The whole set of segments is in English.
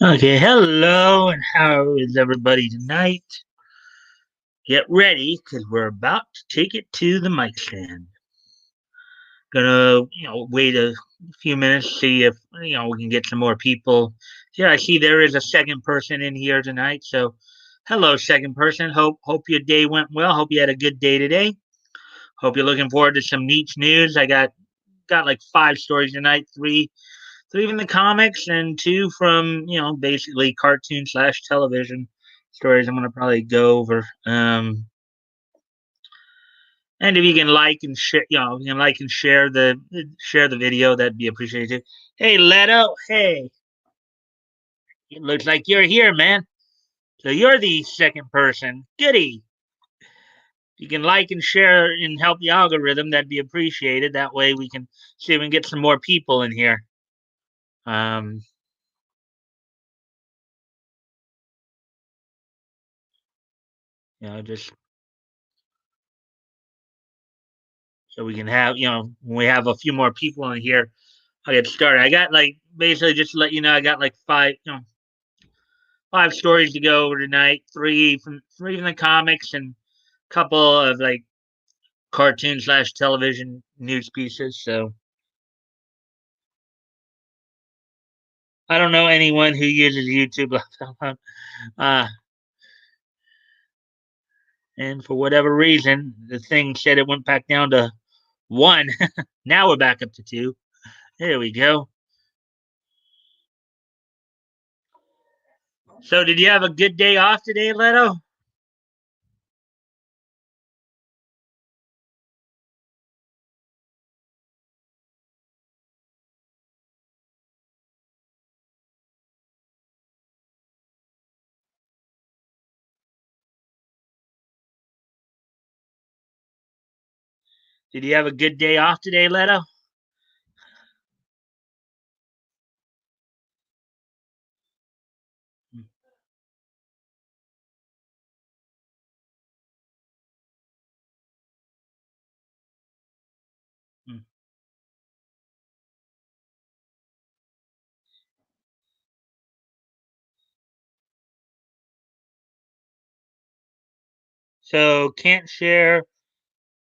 Okay, hello, and how is everybody tonight? Get ready, because we're about to take it to the mic stand. Gonna, wait a few minutes, see if, we can get some more people. Yeah, I see there is a second person in here tonight, so hello, second person. Hope your day went well. Hope you had a good day today. Hope you're looking forward to some neat news. I got like five stories tonight, three from the comics and two from basically cartoon slash television stories. I'm gonna probably go over. And if you can like and share, you can like and share the video, that'd be appreciated. Hey Leto, hey, it looks like you're here, man. So you're the second person. Goody. You can like and share and help the algorithm. That'd be appreciated. That way we can see if we can get some more people in here. Um, just so we can have, when we have a few more people in here, I'll get started. I got like basically just to let you know, I got like five stories to go over tonight. Three from the comics and a couple of like cartoon slash television news pieces. So I don't know anyone who uses YouTube, uh, and for whatever reason, the thing said it went back down to one. Now we're back up to two. There we go. So did you have a good day off today, Leto? Did you have a good day off today, Leto? Mm-hmm. So can't share,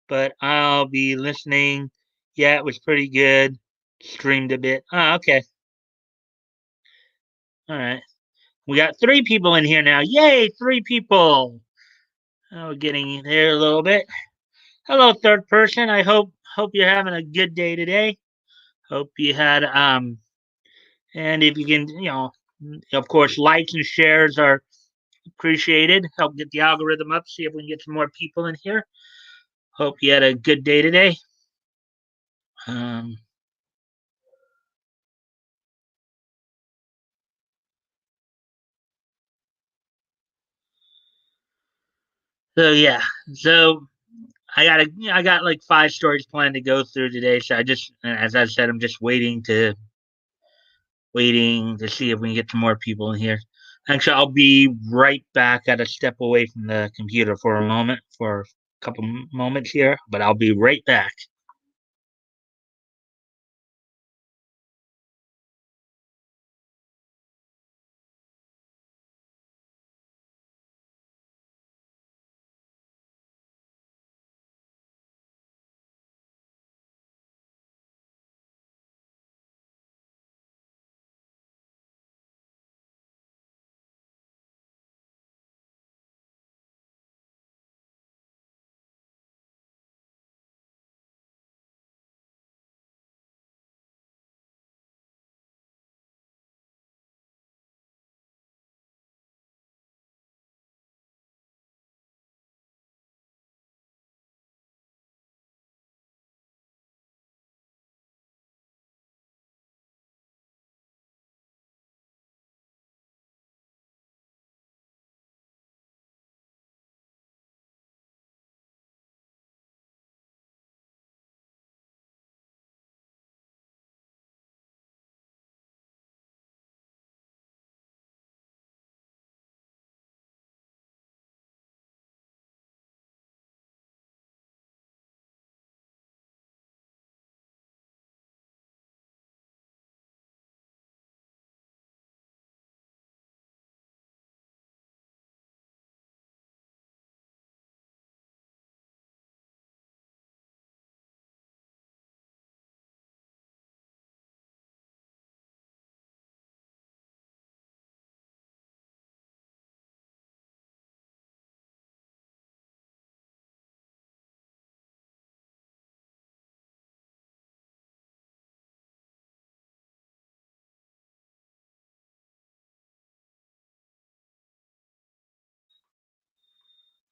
but I'll be listening. Yeah, it was pretty good. Streamed a bit. Oh, okay. All right. We got three people in here now. Yay, three people. Oh, we're getting there a little bit. Hello, third person. I hope you're having a good day today. Hope you had and if you can, of course, likes and shares are appreciated. Help get the algorithm up. See if we can get some more people in here. Hope you had a good day today. Um, so yeah, so I got like five stories planned to go through today. So as I said, I'm just waiting to see if we can get some more people in here. Actually, I'll be right back. Got to step away from the computer for a moment, for a couple moments here, but I'll be right back.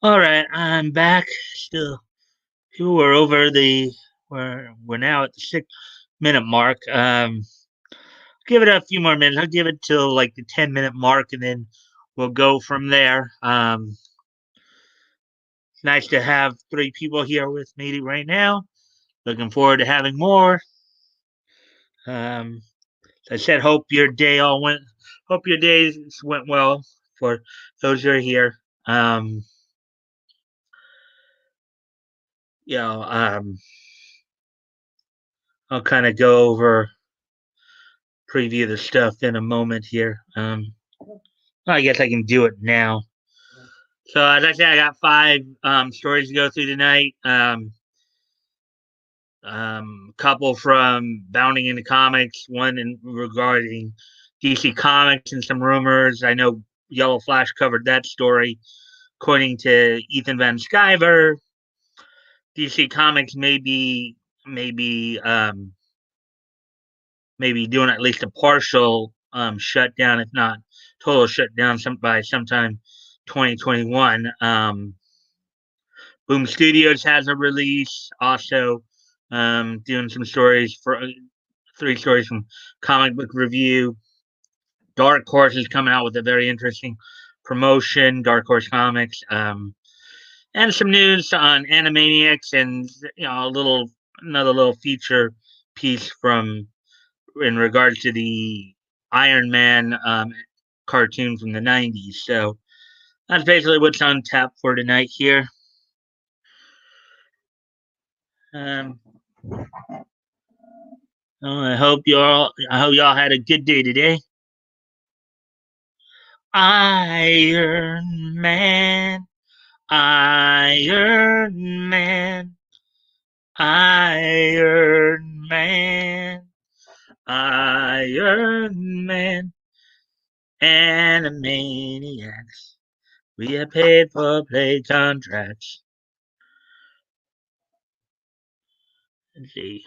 All right, I'm back. Still, people were over the. We're now at the 6 minute mark. Give it a few more minutes. I'll give it till like the 10 minute mark, and then we'll go from there. It's nice to have three people here with me right now. Looking forward to having more. Um, I said, hope your day all went. Hope your days went well for those who are here. Um, you know, I'll kind of go over preview the stuff in a moment here. I guess I can do it now. So as I said, I got five stories to go through tonight. Couple from Bounding into Comics, one regarding DC Comics and some rumors. I know Yellow Flash covered that story. According to Ethan Van Sciver, DC Comics maybe doing at least a partial shutdown, if not total shutdown, by sometime 2021. Boom Studios has a release, also doing some stories for three stories from Comic Book Review. Dark Horse is coming out with a very interesting promotion, Dark Horse Comics, and some news on Animaniacs, and another little feature piece from in regards to the Iron Man cartoon from the 90s. So that's basically what's on tap for tonight here. Um, I hope y'all had a good day today. Iron Man, Iron Man, Iron Man, Iron Man, Animaniacs. We are paid for play contracts. Let's see.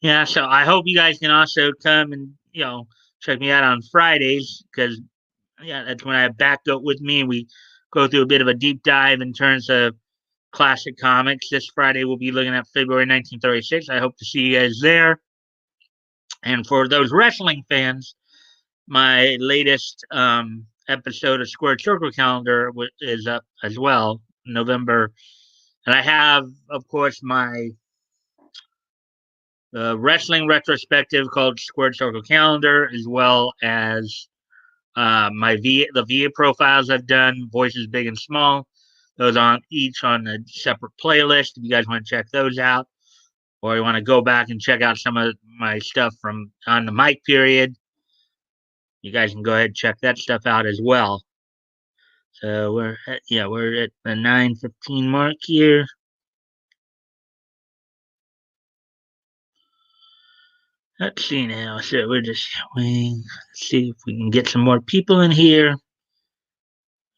Yeah, so I hope you guys can also come and check me out on Fridays because that's when I have Backgoat with me. We go through a bit of a deep dive in terms of classic comics. This Friday we'll be looking at February 1936. I hope to see you guys there. And for those wrestling fans, my latest episode of Squared Circle Calendar is up as well, November. And I have, of course, my wrestling retrospective called Squared Circle Calendar, as well as the VA profiles I've done, voices big and small. Those on each on a separate playlist. If you guys want to check those out, or you want to go back and check out some of my stuff from on the Mike period, you guys can go ahead and check that stuff out as well. So we're at the 9:15 mark here. Let's see now. So we're just waiting. Let's see if we can get some more people in here.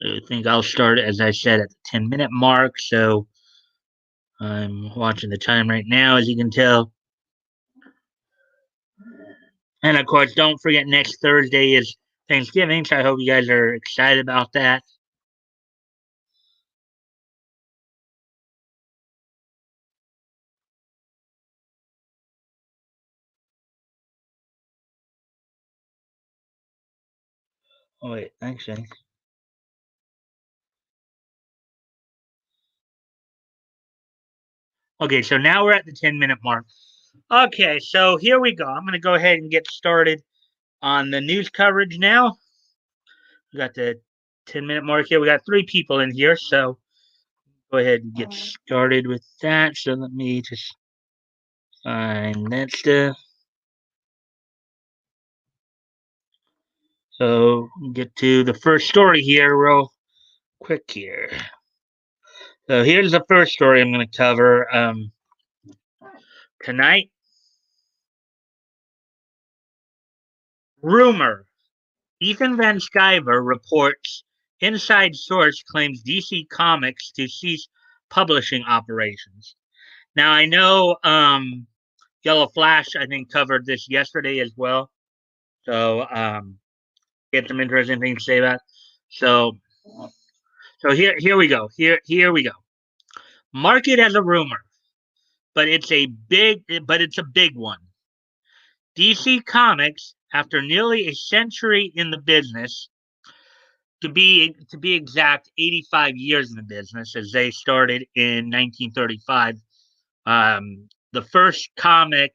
I think I'll start, as I said, at the 10-minute mark. So I'm watching the time right now, as you can tell. And of course, don't forget next Thursday is Thanksgiving. So I hope you guys are excited about that. Oh, wait, actually. Okay, so now we're at the 10-minute mark. Okay, so here we go. I'm going to go ahead and get started on the news coverage now. We got the 10-minute mark here. We got three people in here, so go ahead and get started with that. So let me just find that stuff. So get to the first story here real quick here. So here's the first story I'm going to cover tonight. Rumor. Ethan Van Sciver reports inside source claims DC Comics to cease publishing operations. Now I know Yellow Flash I think covered this yesterday as well. So get some interesting things to say about. It. So here we go. Here we go. Mark it as a rumor, but it's a big one. DC Comics, after nearly a century in the business, to be exact, 85 years in the business, as they started in 1935. The first comic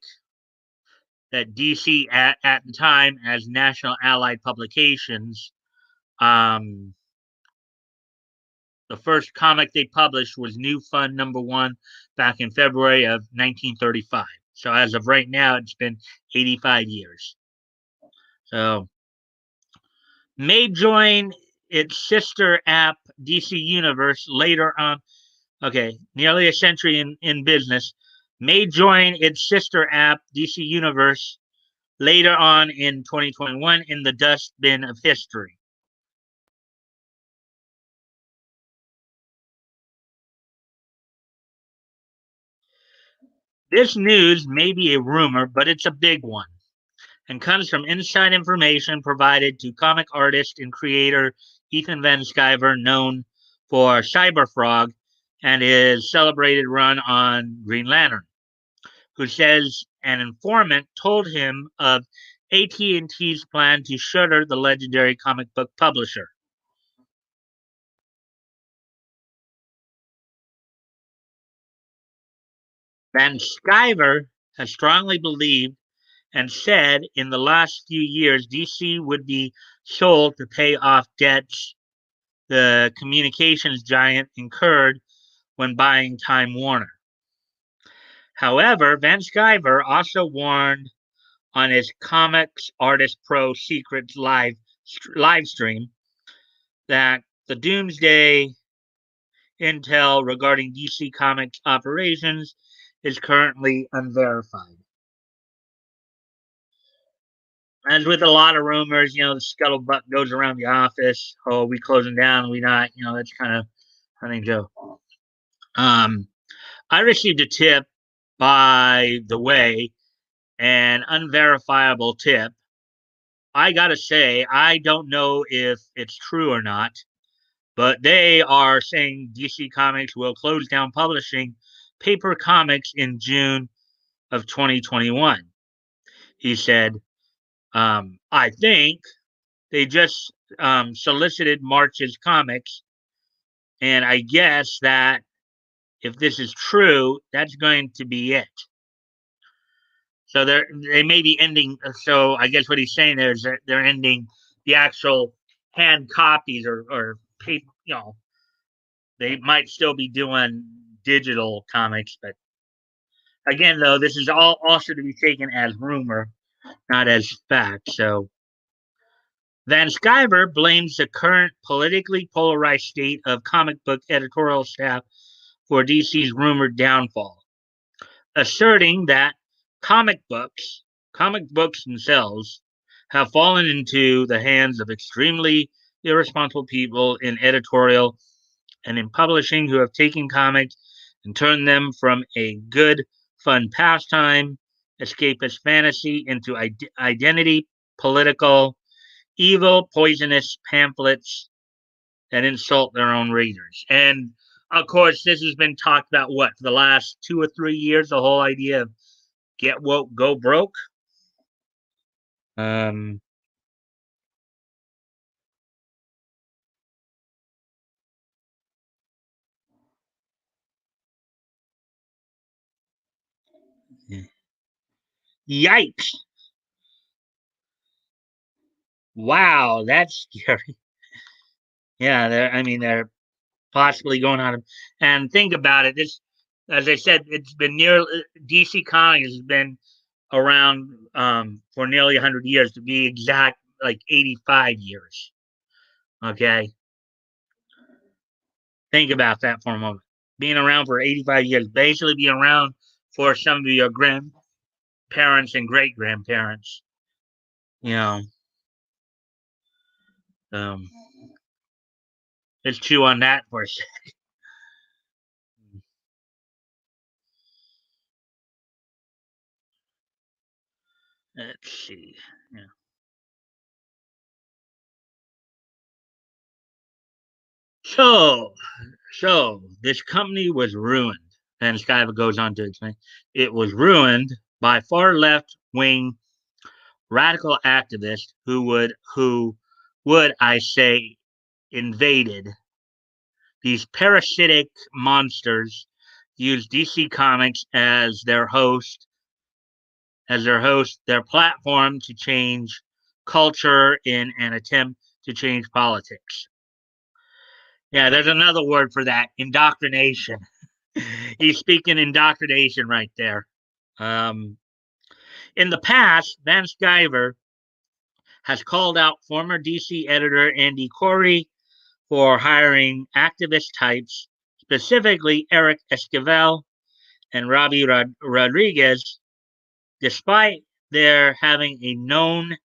that DC at the time as National Allied Publications, um, the first comic they published was New Fun number one back in February of 1935. So as of right now, it's been 85 years. So may join its sister app DC Universe later on. Okay, nearly a century in business. May join its sister app DC Universe later on in 2021 in the dustbin of history. This news may be a rumor, but it's a big one and comes from inside information provided to comic artist and creator Ethan Van Sciver, known for Cyberfrog and his celebrated run on Green Lantern, who says an informant told him of AT&T's plan to shutter the legendary comic book publisher. Van Sciver has strongly believed and said in the last few years DC would be sold to pay off debts the communications giant incurred when buying Time Warner. However, Van Sciver also warned on his Comics Artist Pro Secrets live stream that the Doomsday intel regarding DC Comics operations is currently unverified. As with a lot of rumors, the scuttlebutt goes around the office. Oh, we closing down? We not? That's kind of funny joke. Um, I received a tip, by the way, an unverifiable tip. I gotta say, I don't know if it's true or not, but they are saying DC Comics will close down publishing paper comics in June of 2021. He said, I think they just solicited March's comics, and I guess that if this is true, that's going to be it. So they may be ending. So I guess what he's saying there is that they're ending the actual hand copies or paper. They might still be doing digital comics, but again, though, this is all also to be taken as rumor, not as fact. So Van Sciver blames the current politically polarized state of comic book editorial staff for DC's rumored downfall, asserting that comic books, comic books themselves, have fallen into the hands of extremely irresponsible people in editorial and in publishing who have taken comics and turned them from a good, fun pastime, escapist fantasy into identity, political, evil, poisonous pamphlets that insult their own readers. And of course, this has been talked about what for the last 2 or 3 years. The whole idea of get woke, go broke. Um, Yikes! Wow, that's scary. Yeah, they're possibly going on. And think about it. This, as I said, it's been near DC Comics has been around for nearly 100 years, to be exact, like 85 years. Okay, think about that for a moment. Being around for 85 years, basically being around for some of your grandparents and great grandparents. You know, um, let's chew on that for a second. Let's see. Yeah. So, so this company was ruined. And Skyver goes on to explain it was ruined by far left wing radical activists who would I say invaded. These parasitic monsters use DC Comics their platform to change culture in an attempt to change politics. Yeah, there's another word for that, indoctrination. He's speaking indoctrination right there. Um, in the past, Van Sciver has called out former DC editor Andy Corey for hiring activist types, specifically Eric Esquivel and Robbie Rodriguez, despite their having a known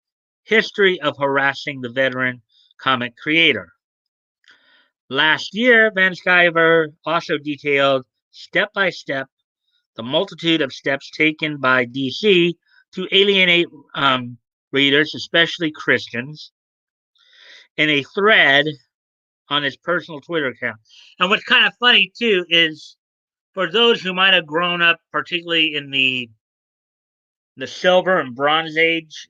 history of harassing the veteran comic creator. Last year, Van Sciver also detailed step by step the multitude of steps taken by DC to alienate readers, especially Christians, in a thread on his personal Twitter account. And what's kind of funny too is for those who might have grown up, particularly in the silver and bronze ages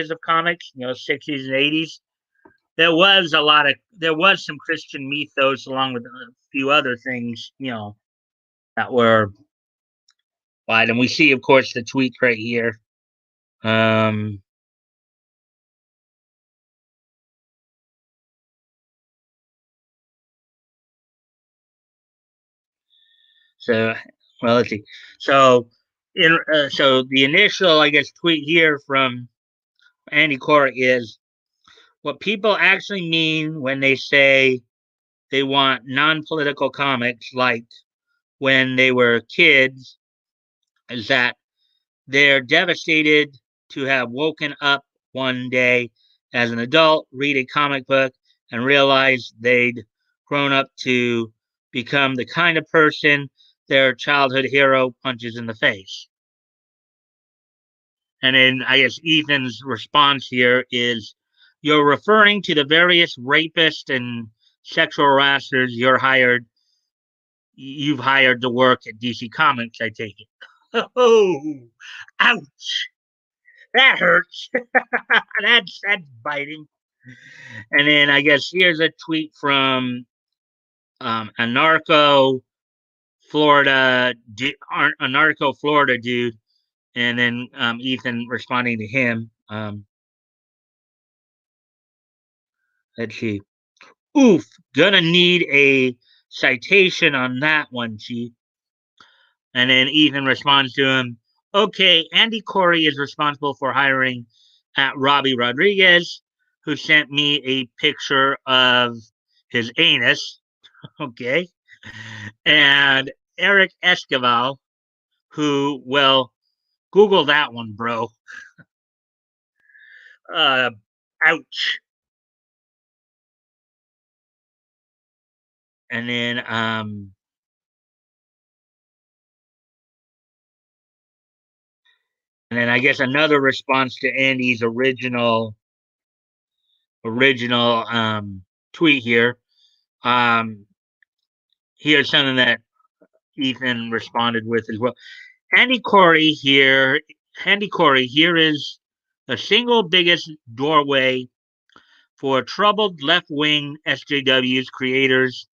of comics, 60s and 80s, there was some Christian mythos along with a few other things, that were wide. And we see, of course, the tweet right here. Um, so, well, let's see. So, so the initial, I guess, tweet here from Andy Corey is what people actually mean when they say they want non-political comics, like when they were kids, is that they're devastated to have woken up one day as an adult, read a comic book, and realize they'd grown up to become the kind of person their childhood hero punches in the face. And then I guess Ethan's response here is you're referring to the various rapists and sexual harassers you've hired to work at DC Comics, I take it. Oh, ouch. That hurts. That's biting. And then I guess here's a tweet from Anarco Florida dude, and then Ethan responding to him. Let's see. Oof, gonna need a citation on that one, Chief. And then Ethan responds to him, okay, Andy Corey is responsible for hiring at Robbie Rodriguez, who sent me a picture of his anus. Okay. And Eric Esquivel, who, well, Google that one, bro. Uh, ouch. And then, I guess another response to Andy's original tweet here. Um, Here's something that Ethan responded with as well. Andy Corey here. Andy Corey here is the single biggest doorway for troubled left wing SJW's creators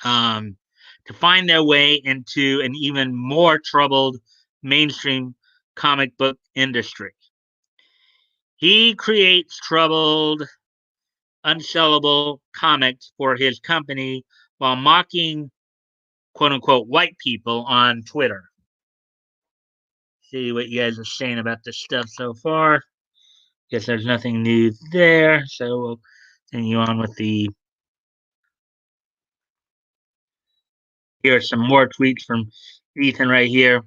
to find their way into an even more troubled mainstream comic book industry. He creates troubled, unsellable comics for his company while mocking quote unquote white people on Twitter. See what you guys are saying about this stuff so far. Guess there's nothing new there, so we'll continue on with the. Here are some more tweets from Ethan right here.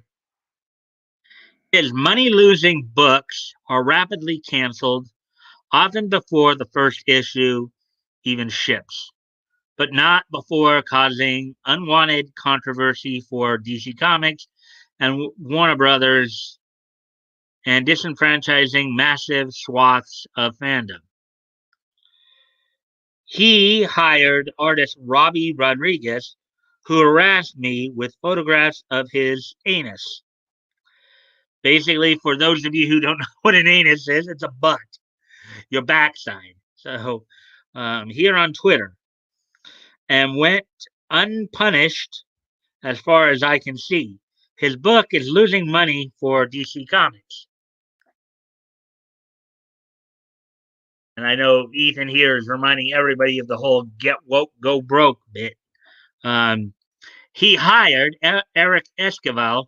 His money losing books are rapidly canceled, often before the first issue even ships, but not before causing unwanted controversy for DC Comics and Warner Brothers and disenfranchising massive swaths of fandom. He hired artist Robbie Rodriguez, who harassed me with photographs of his anus. Basically, for those of you who don't know what an anus is, it's a butt, your backside. So, here on Twitter, and went unpunished as far as I can see. His book is losing money for DC Comics. And I know Ethan here is reminding everybody of the whole get woke, go broke bit. Um, he hired Eric Esquivel,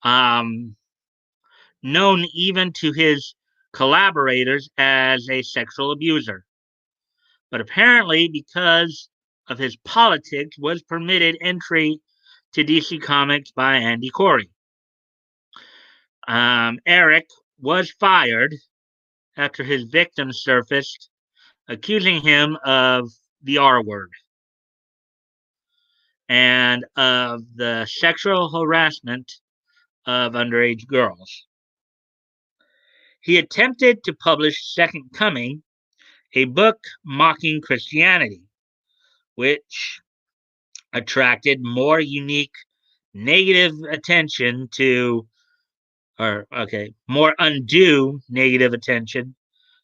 um, known even to his collaborators as a sexual abuser. But apparently, because of his politics, was permitted entry to DC Comics by Andy Corey. Eric was fired after his victim surfaced, accusing him of the R word and of the sexual harassment of underage girls. He attempted to publish Second Coming, a book mocking Christianity, which attracted more unique negative attention more undue negative attention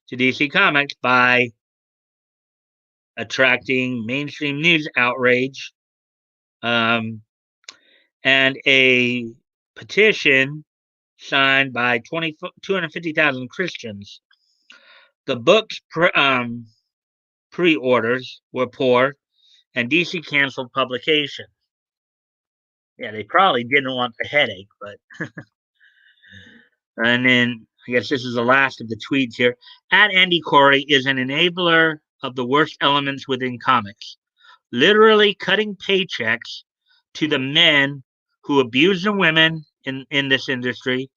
to DC Comics by attracting mainstream news outrage, um, and a petition signed by 250,000 Christians. The book's pre-orders were poor, and DC canceled publication. Yeah, they probably didn't want the headache, but. And then I guess this is the last of the tweets here. At Andy Corey is an enabler of the worst elements within comics, literally cutting paychecks to the men who abuse the women in this industry.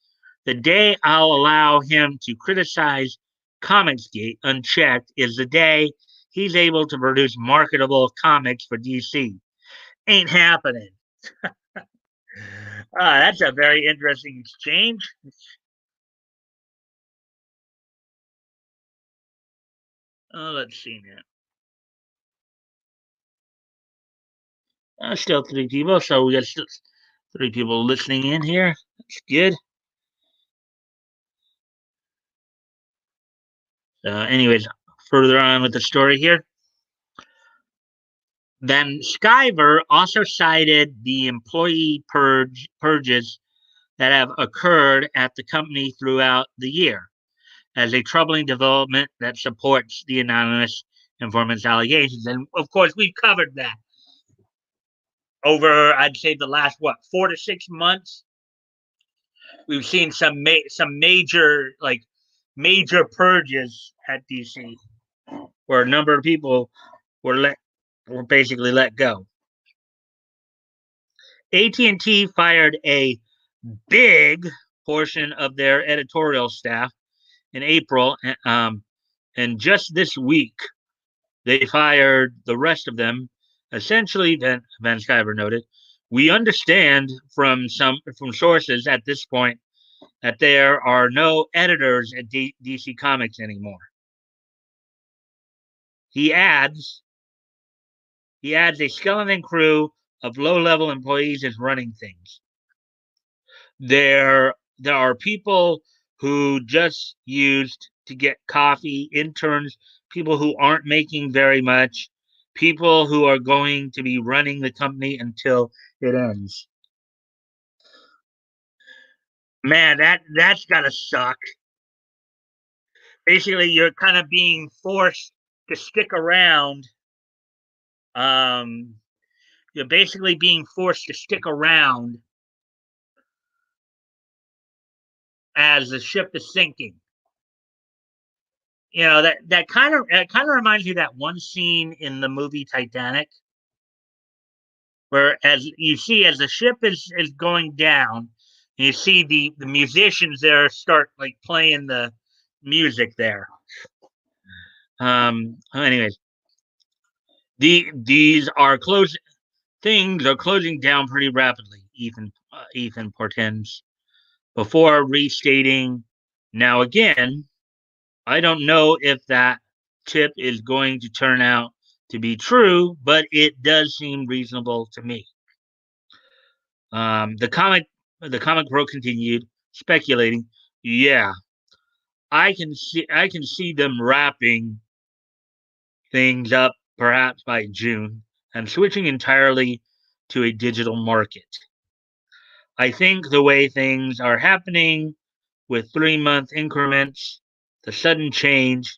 The day I'll allow him to criticize Comicsgate unchecked is the day he's able to produce marketable comics for DC. Ain't happening. That's a very interesting exchange. Let's see now. Still three people, so we got still three people listening in here. That's good. Anyways, further on with the story here. Then Skyver also cited the employee purges that have occurred at the company throughout the year as a troubling development that supports the anonymous informant's allegations. And of course, we've covered that over, I'd say, the last 4 to 6 months. We've seen some major purges at DC, where a number of people were basically let go. AT&T fired a big portion of their editorial staff in April, and just this week they fired the rest of them. Essentially, Van Sciver noted, we understand from sources at this point that there are no editors at DC Comics anymore. He adds a skeleton crew of low-level employees is running things. There are people who just used to get coffee, interns, people who aren't making very much, people who are going to be running the company until it ends. Man, that's gotta suck. Basically, you're kind of being forced to stick around. You're basically being forced to stick around as the ship is sinking. You know, that kind of reminds me of that one scene in the movie Titanic, where as you see as the ship is going down, you see the musicians there start like playing the music there. Anyways, these are closing things are closing down pretty rapidly. Ethan portends before restating. Now again, I don't know if that tip is going to turn out to be true, but it does seem reasonable to me. Um, the comic the comic pro continued, speculating, yeah, I can see them wrapping things up perhaps by June and switching entirely to a digital market. I think the way things are happening with 3-month increments, the sudden change,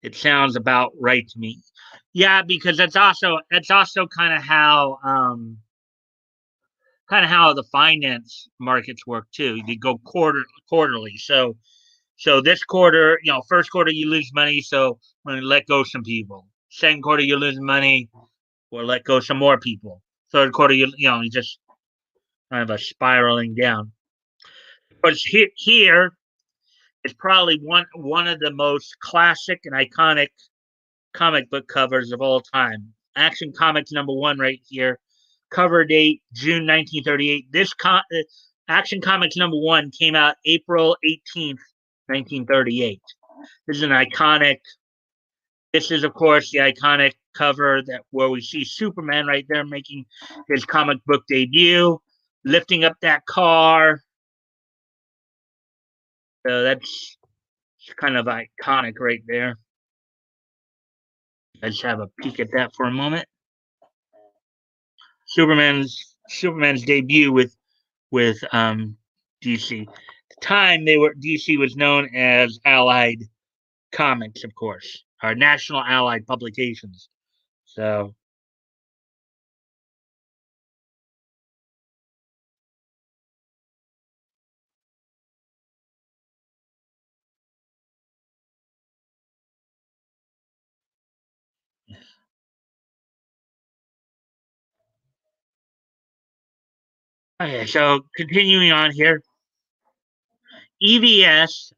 it sounds about right to me. Yeah, because that's also kind of how the finance markets work too. They go quarterly. So this quarter, first quarter you lose money, so we're gonna let go some people. Second quarter you lose money, we'll let go some more people. Third quarter you just kind of a spiraling down. But here is probably one of the most classic and iconic comic book covers of all time. Action Comics #1 right here. Cover date June 1938. Action Comics #1 came out April 18th, 1938. This is an iconic. This is, of course, the iconic cover that where we see Superman right there making his comic book debut, lifting up that car. So that's kind of iconic right there. Let's have a peek at that for a moment. Superman's debut with DC. At the time DC was known as Allied Comics, of course, or National Allied Publications. So okay, so continuing on here, EVS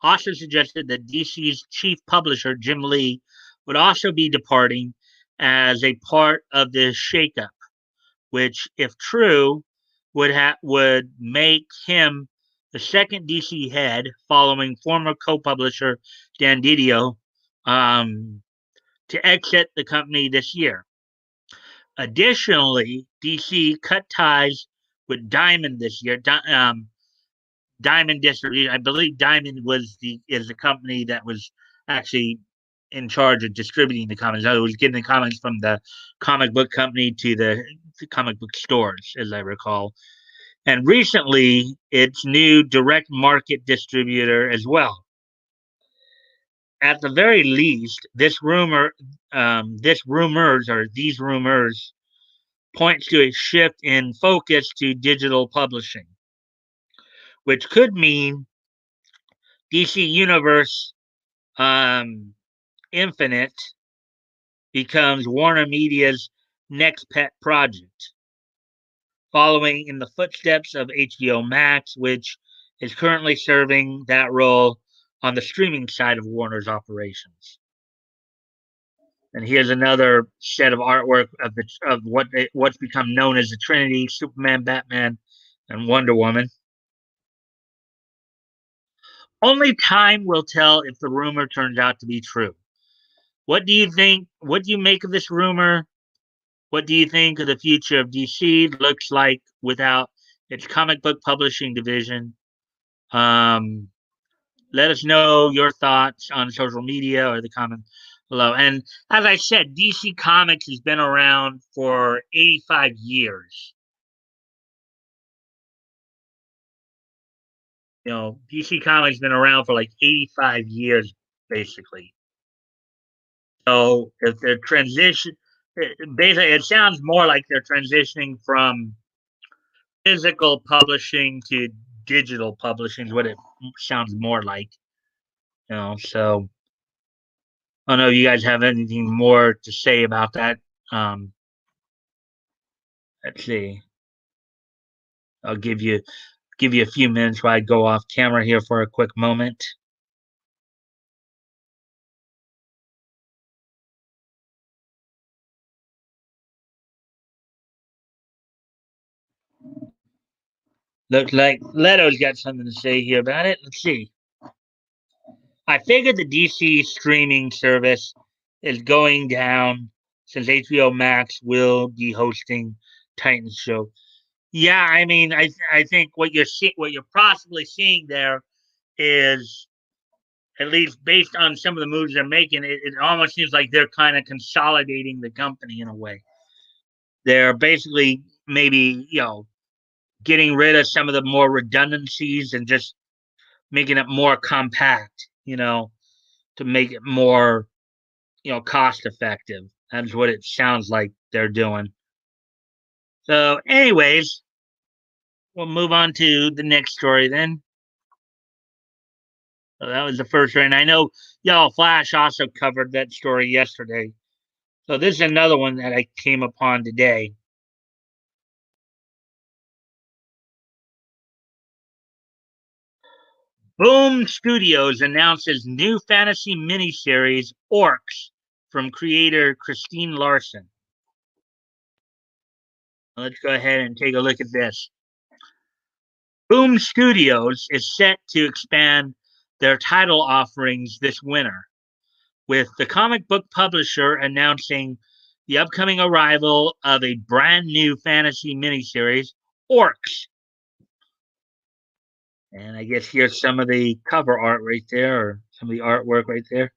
also suggested that DC's chief publisher Jim Lee would also be departing as a part of this shakeup, which, if true, would make him the second DC head, following former co-publisher Dan Didio, to exit the company this year. Additionally, DC cut ties with Diamond this year. Diamond Distribution. I believe Diamond is the company that was actually in charge of distributing the comics. I was getting the comics from the comic book company to the comic book stores, as I recall. And recently, its new direct market distributor as well. At the very least, these rumors points to a shift in focus to digital publishing, which could mean DC Universe Infinite becomes Warner Media's next pet project, following in the footsteps of HBO Max, which is currently serving that role on the streaming side of Warner's operations. And here's another set of artwork of what's become known as the Trinity: Superman, Batman, and Wonder Woman. Only time will tell if the rumor turns out to be true. What do you think? What do you make of this rumor? What do you think of the future of DC looks like without its comic book publishing division? Um, Let us know your thoughts on social media or the comment below. And as I said, DC Comics has been around for 85 years. DC Comics has been around for like 85 years, basically. So if they're basically, it sounds more like they're transitioning from physical publishing to digital publishing is what it sounds more like. So I don't know if you guys have anything more to say about that. Um, let's see. I'll give you a few minutes while I go off camera here for a quick moment. Looks like Leto's got something to say here about it. Let's see. I figured the DC streaming service is going down since HBO Max will be hosting Titan's show. Yeah, I mean, I think what you're possibly seeing there is, at least based on some of the moves they're making, it almost seems like they're kind of consolidating the company in a way. They're basically maybe getting rid of some of the more redundancies and just making it more compact. To make it more cost effective. That's what it sounds like they're doing. So, anyways, we'll move on to the next story then. So that was the first one. And I know y'all Flash also covered that story yesterday. So this is another one that I came upon today. Boom Studios announces new fantasy miniseries Orcs from creator Christine Larson. Let's go ahead and take a look at this. Boom Studios is set to expand their title offerings this winter, with the comic book publisher announcing the upcoming arrival of a brand new fantasy miniseries, Orcs. And I guess here's some of the cover art right there, or some of the artwork right there.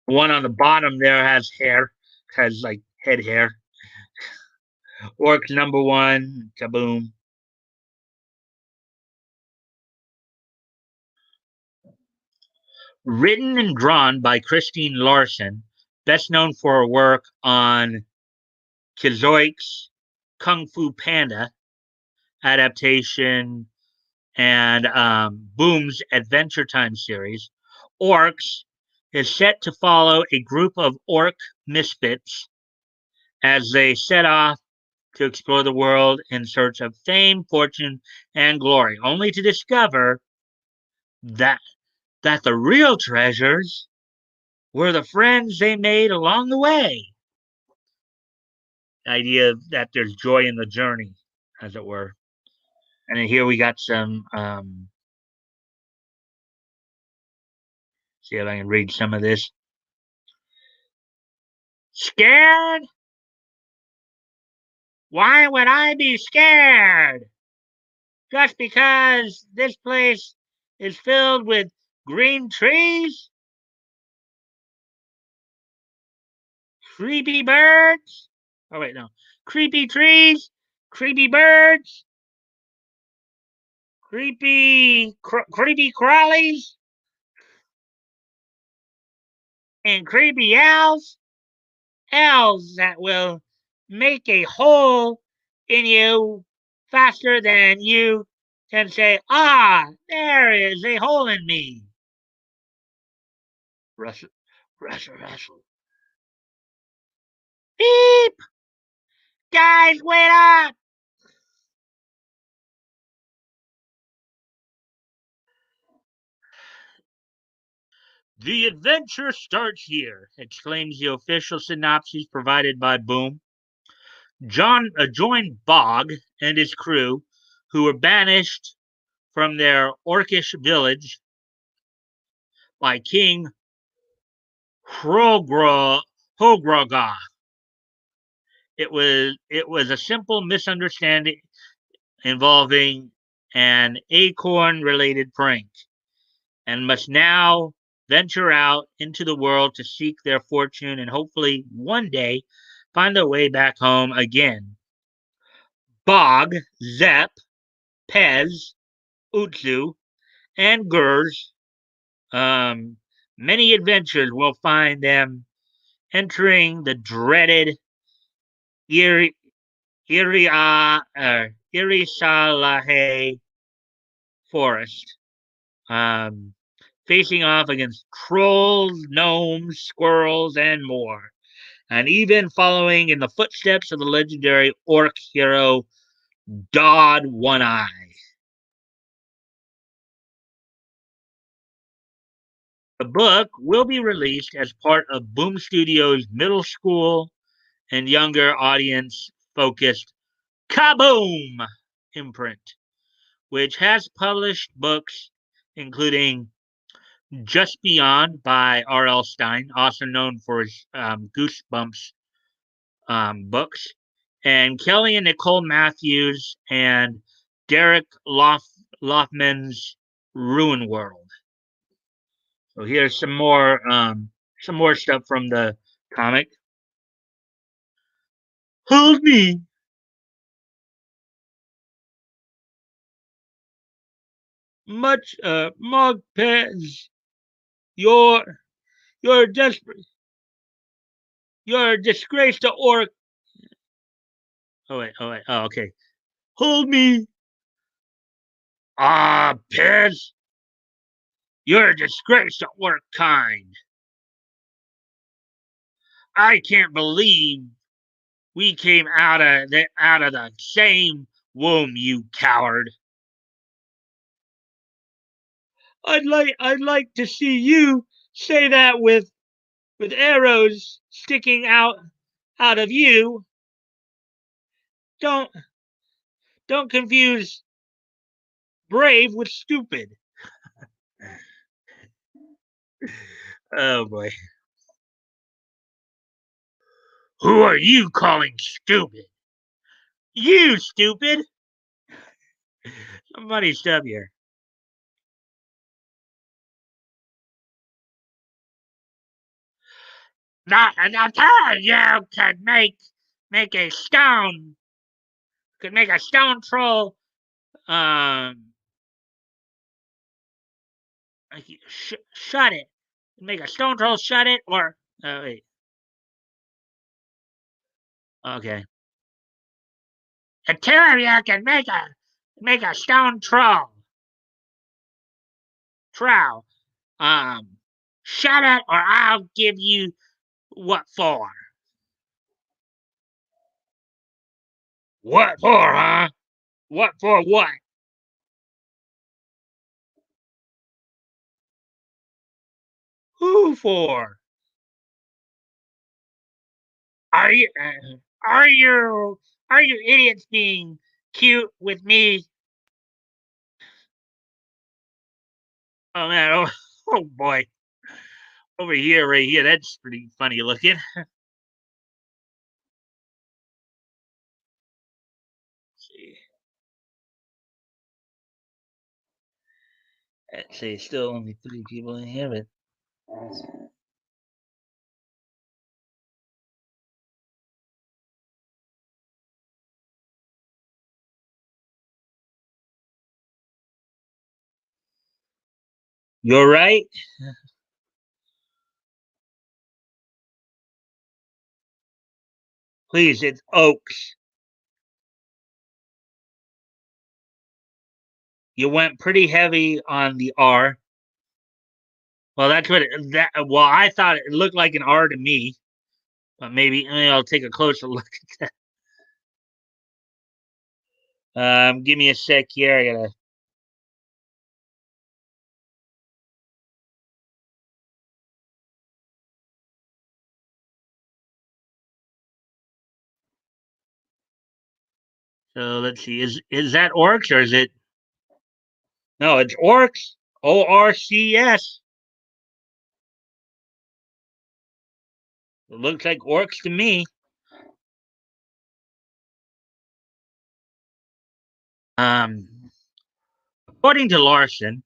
The one on the bottom there has hair, has like head hair. Orcs number one, kaboom. Written and drawn by Christine Larson, best known for her work on Kizoik's Kung Fu Panda adaptation and Boom's Adventure Time series. Orcs is set to follow a group of orc misfits as they set off to explore the world in search of fame, fortune, and glory, only to discover that the real treasures were the friends they made along the way. The idea that there's joy in the journey, as it were. And then here we got some. See if I can read some of this. Scared? Why would I be scared? Just because this place is filled with green trees? Creepy birds? Oh, wait, no. Creepy trees? Creepy birds? Creepy crawlies? And creepy owls? Owls that will make a hole in you faster than you can say, ah, there is a hole in me. Rustle, rustle, rustle. Beep! Guys, wait up! The adventure starts here, exclaims the official synopsis provided by Boom. John joined Bog and his crew, who were banished from their orcish village by King Hogroga. It was a simple misunderstanding involving an acorn related prank, and must now venture out into the world to seek their fortune and hopefully one day find their way back home again. Bog, Zep, Pez, Utsu, and Gers, um, many adventures will find them entering the dreaded Iri, Irisalahe forest, um, facing off against trolls, gnomes, squirrels, and more, and even following in the footsteps of the legendary orc hero Dodd One Eye. The book will be released as part of Boom Studios' middle school and younger audience focused Kaboom imprint, which has published books including Just Beyond by R.L. Stein, also known for his Goosebumps books, and Kelly and Nicole Matthews and Derek Loffman's Ruin World. So here's some more stuff from the comic. Hold me, much Mogpez. You're you're desperate. You're a disgrace to Orc. Oh okay. Hold me, Pez. You're a disgrace to Orc kind. I can't believe we came out of the same womb, you coward. I'd like to see you say that with arrows sticking out of you. Don't don't confuse brave with stupid. Oh boy. Who are you calling stupid? You stupid. Somebody stop here. Not you make a stone could make a stone troll um shut it. Make a stone troll shut it or wait. Okay. The two of you can make a stone troll. Shut it or I'll give you what for. What for, huh? What for what? Who for? Are you are you are you idiots being cute with me? Oh man, oh boy. Over here, right here, that's pretty funny looking. See. Let's see, still only three people in here, but you're right. Please, it's Oaks. You went pretty heavy on the R. Well, that's what that. Well, I thought it looked like an R to me, but maybe I'll take a closer look at that. Give me a sec here. I gotta. So let's see. Is that Orcs or is it? No, it's Orcs. ORCS. It looks like Orcs to me. According to Larson,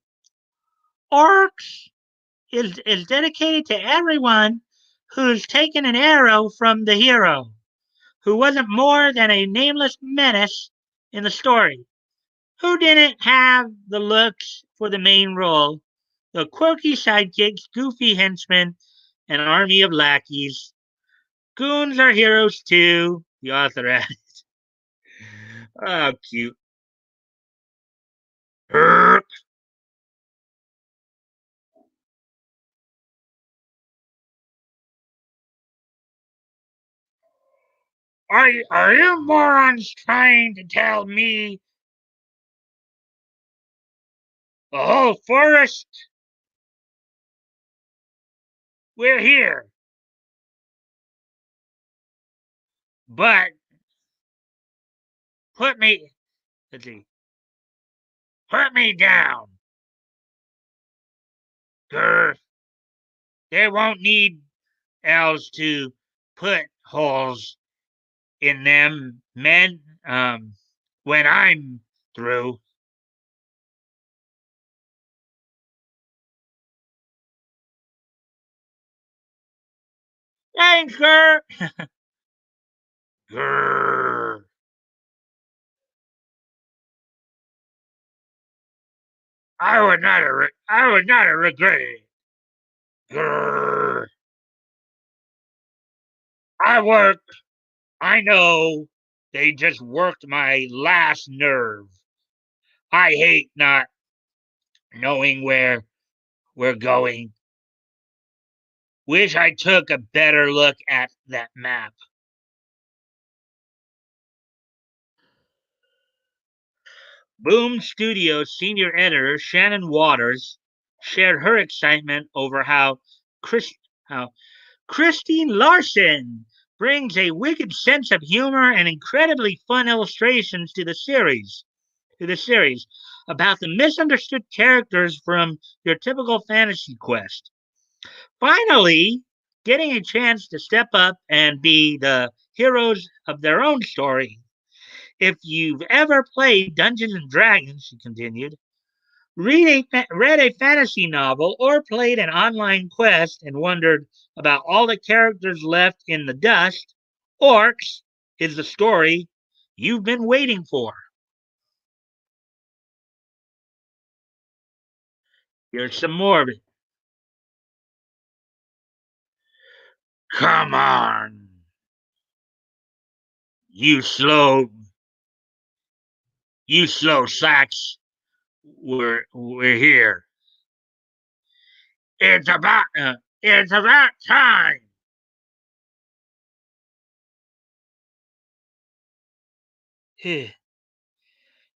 Orcs is dedicated to everyone who's taken an arrow from the hero, who wasn't more than a nameless menace in the story, who didn't have the looks for the main role, the quirky sidekicks, goofy henchmen, an army of lackeys. Goons are heroes too, the author added. Oh, cute. Are are you morons trying to tell me the whole forest? We're here. But put me, let's see, put me down. Grr, they won't need elves to put holes in them, men. When I'm through. Thanks, Grr. Grr. I would not regret it. Grr. I worked. I know. They just worked my last nerve. I hate not knowing where we're going. Wish I took a better look at that map. Boom Studios senior editor Shannon Waters shared her excitement over Chris, how Christine Larson brings a wicked sense of humor and incredibly fun illustrations to the series about the misunderstood characters from your typical fantasy quest. Finally, getting a chance to step up and be the heroes of their own story. If you've ever played Dungeons and Dragons, she continued, read a fantasy novel, or played an online quest and wondered about all the characters left in the dust, Orcs is the story you've been waiting for. Here's some more of it. Come on, you slow, you slow sacks. We're here. It's about time.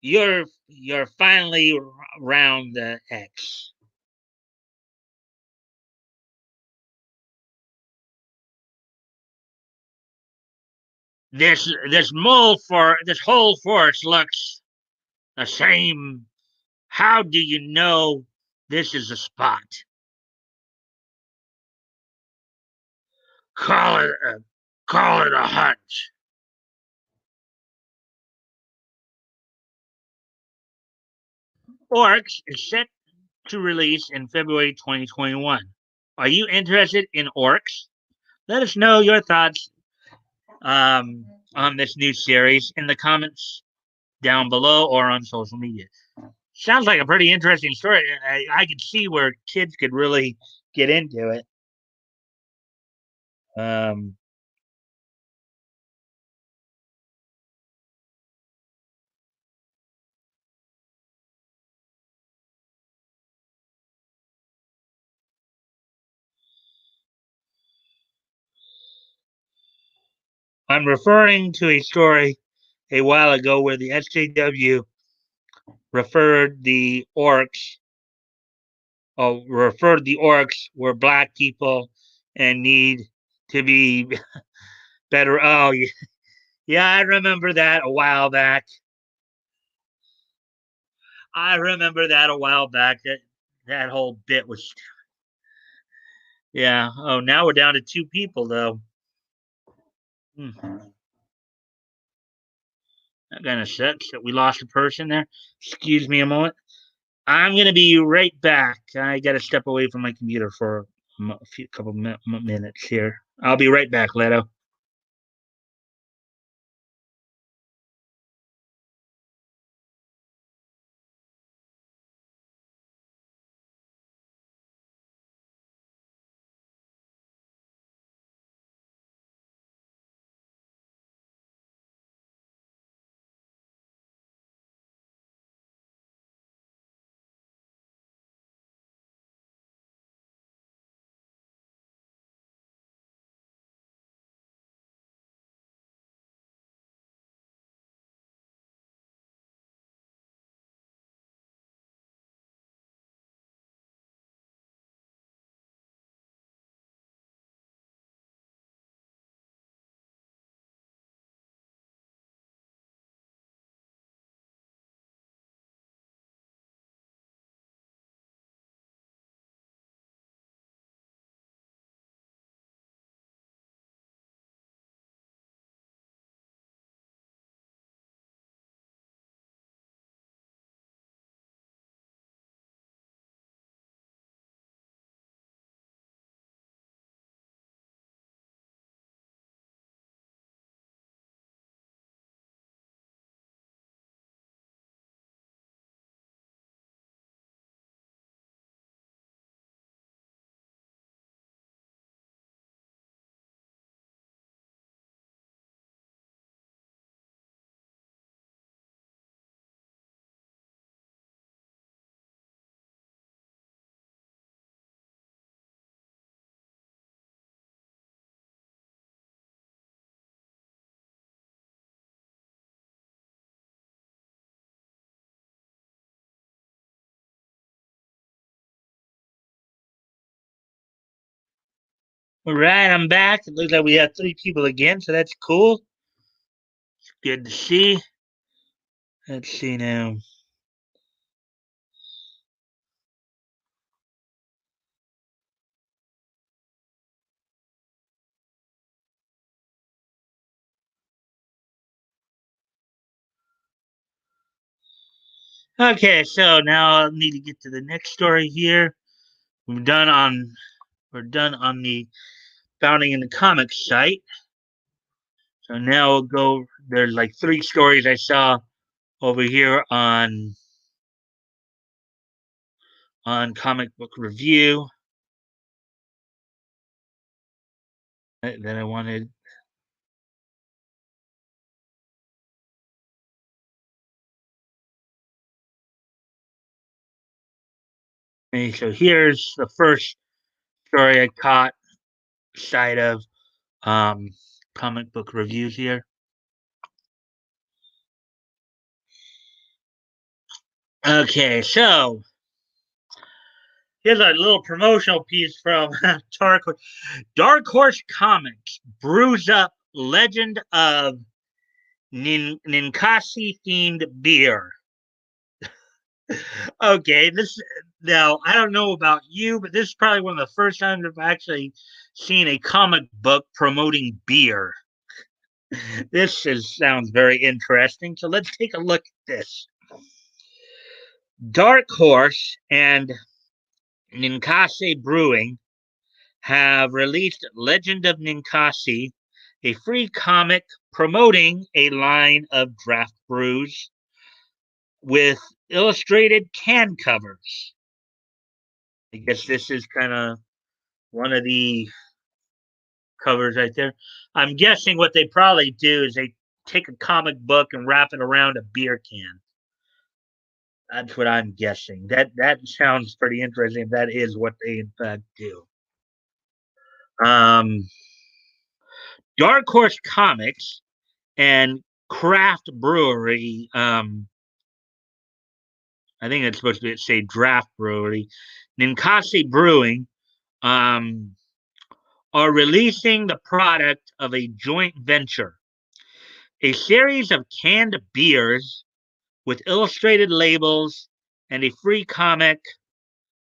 You're finally round the X. This whole forest looks the same. How do you know this is the spot? Call it a call it a hunch. Orcs is set to release in February 2021. Are you interested in Orcs? Let us know your thoughts on this new series in the comments down below or on social media. Sounds like a pretty interesting story. I could see where kids could really get into it. Um, I'm referring to a story a while ago where the SJW referred the orcs, referred the orcs were black people and need to be better. Oh, yeah, yeah, I remember that a while back. I remember that a while back. That whole bit was, yeah. Oh, now we're down to two people though. Hmm. That kind of sucks that we lost a person there. Excuse me a moment. I'm gonna be right back. I gotta step away from my computer for a few couple minutes here. I'll be right back, Leto. All right, I'm back. It looks like we have three people again, so that's cool. Good to see. Let's see now. Okay, so now I need to get to the next story here. We're done on we're done on the founding in the comics site. So now we'll go. There's like three stories I saw over here on Comic Book Review that I wanted. Okay, so here's the first story I caught sight of um, comic book reviews here. Okay, so here's a little promotional piece from Dark Horse Comics. Brews up legend of Ninkasi themed beer. Okay, this now I don't know about you, but this is probably one of the first times I've actually seen a comic book promoting beer. Sounds very interesting. So let's take a look at this. Dark Horse and Ninkasi Brewing have released Legend of Ninkasi, a free comic promoting a line of draft brews with illustrated can covers. I guess this is kind of one of the covers right there. I'm guessing what they probably do is they take a comic book and wrap it around a beer can. That's what I'm guessing. That sounds pretty interesting. If that is what they in fact do. Um, Dark Horse Comics and Craft Brewery. I think it's supposed to say Draft Brewery. Ninkasi Brewing um, are releasing the product of a joint venture, a series of canned beers with illustrated labels and a free comic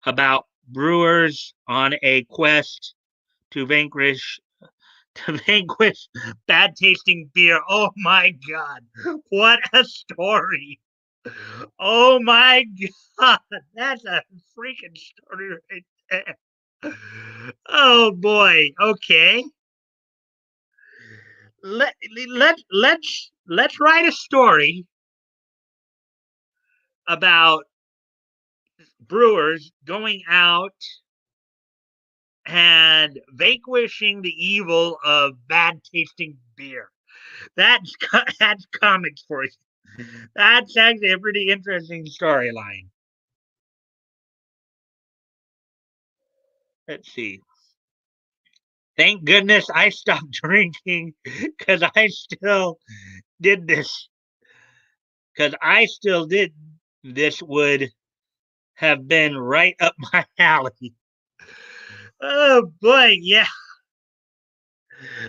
about brewers on a quest to vanquish bad tasting beer. Oh my god. What a story. Oh my god. That's a freaking story right there. Oh boy. Okay. Let's write a story about brewers going out and vanquishing the evil of bad tasting beer. That's comics for you. That's actually a pretty interesting storyline. Let's see. Thank goodness I stopped drinking because I still did this. Because I still did this would have been right up my alley. Oh boy, yeah,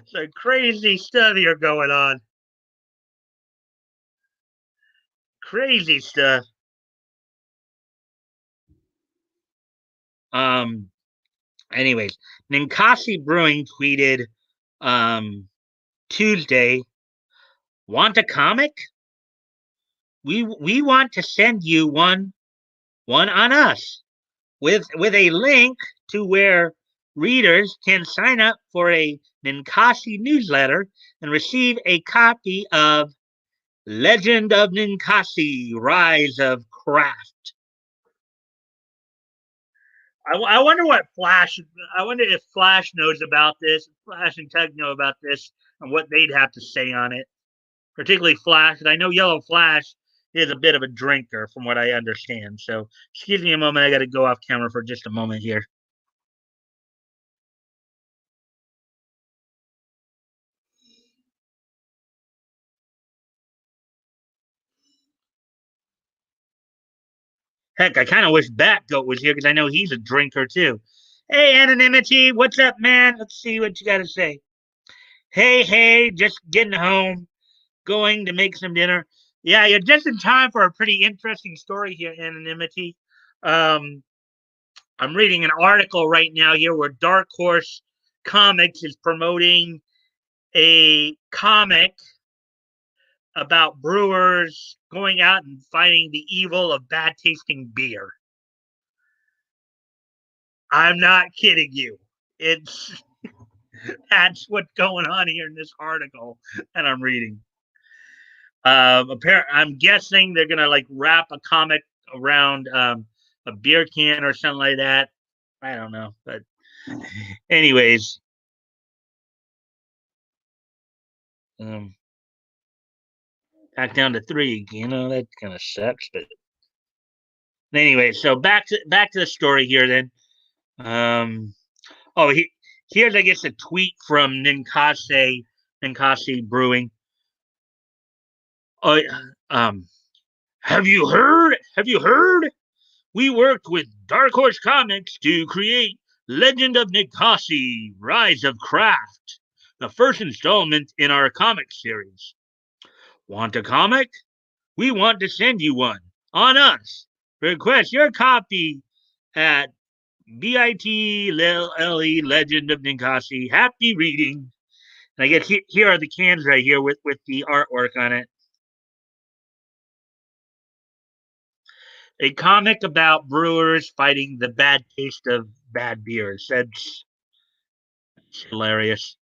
some crazy stuff here going on. Crazy stuff. Um. Anyways, Ninkasi Brewing tweeted Tuesday, "Want a comic? We want to send you one on us with a link to where readers can sign up for a Ninkasi newsletter and receive a copy of Legend of Ninkasi: Rise of Craft." I wonder what Flash. I wonder if Flash knows about this. Flash and Tug know about this and what they'd have to say on it. Particularly Flash. And I know Yellow Flash is a bit of a drinker, from what I understand. So, excuse me a moment. I got to go off camera for just a moment here. Heck, I kind of wish Batgoat was here because I know he's a drinker too. Hey, anonymity, what's up, man? Let's see what you got to say. Hey, just getting home, going to make some dinner. Yeah, you're just in time for a pretty interesting story here, anonymity. Um, I'm reading an article right now here where Dark Horse Comics is promoting a comic about brewers going out and fighting the evil of bad tasting beer. I'm not kidding you. It's That's what's going on here in this article that I'm reading. I'm guessing they're gonna like wrap a comic around a beer can or something like that. I don't know, but anyways, um, back down to three. You know that kind of sucks, but anyway. So back to the story here. Then, um, oh, here's I guess a tweet from Ninkasi Brewing. Oh, have you heard? Have you heard? We worked with Dark Horse Comics to create Legend of Ninkasi Rise of Craft, the first installment in our comic series. Want a comic? We want to send you one. On us. Request your copy at BITLE Legend of Ninkasi. Happy reading. And I guess here are the cans right here with the artwork on it. A comic about brewers fighting the bad taste of bad beers. That's hilarious.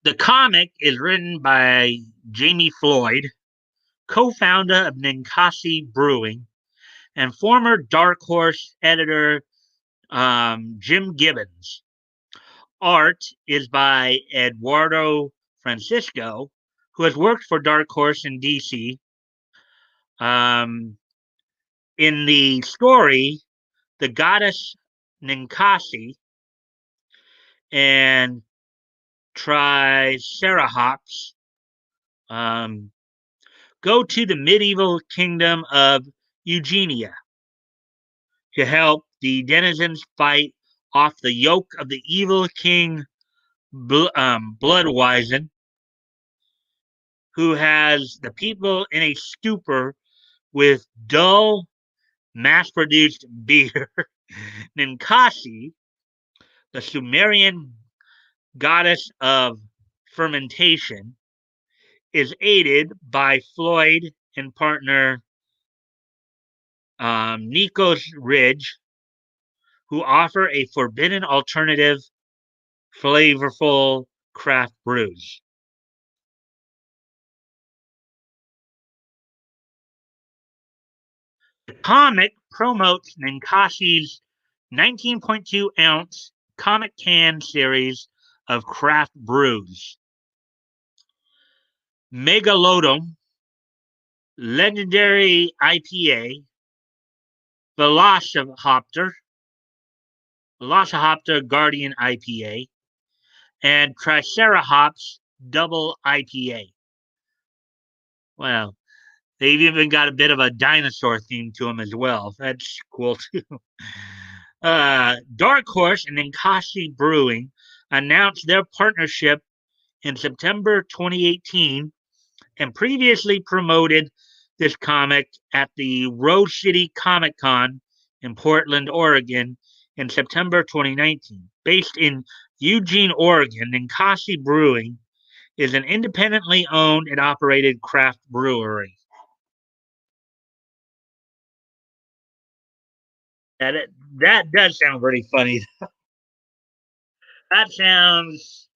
The comic is written by Jamie Floyd, co founder of Ninkasi Brewing, and former Dark Horse editor Jim Gibbons. Art is by Eduardo Francisco, who has worked for Dark Horse in DC. Um, in the story, the goddess Ninkasi and Triceratops um, go to the medieval kingdom of Eugenia to help the denizens fight off the yoke of the evil king Bloodwisen, who has the people in a stupor with dull, mass produced beer. Ninkasi, the Sumerian goddess of fermentation, is aided by Floyd and partner Nikos Ridge, who offer a forbidden alternative, flavorful craft brews. The comic promotes Ninkasi's 19.2-ounce comic can series of craft brews. Megalodon, Legendary IPA, Velociraptor, Guardian IPA, and Triceratops Double IPA. Well, they've even got a bit of a dinosaur theme to them as well. That's cool too. Dark Horse and Ninkasi Brewing announced their partnership in September 2018 and previously promoted this comic at the Rose City Comic Con in Portland, Oregon in September 2019. Based in Eugene, Oregon, Ninkasi Brewing is an independently owned and operated craft brewery. That that does sound pretty funny. That sounds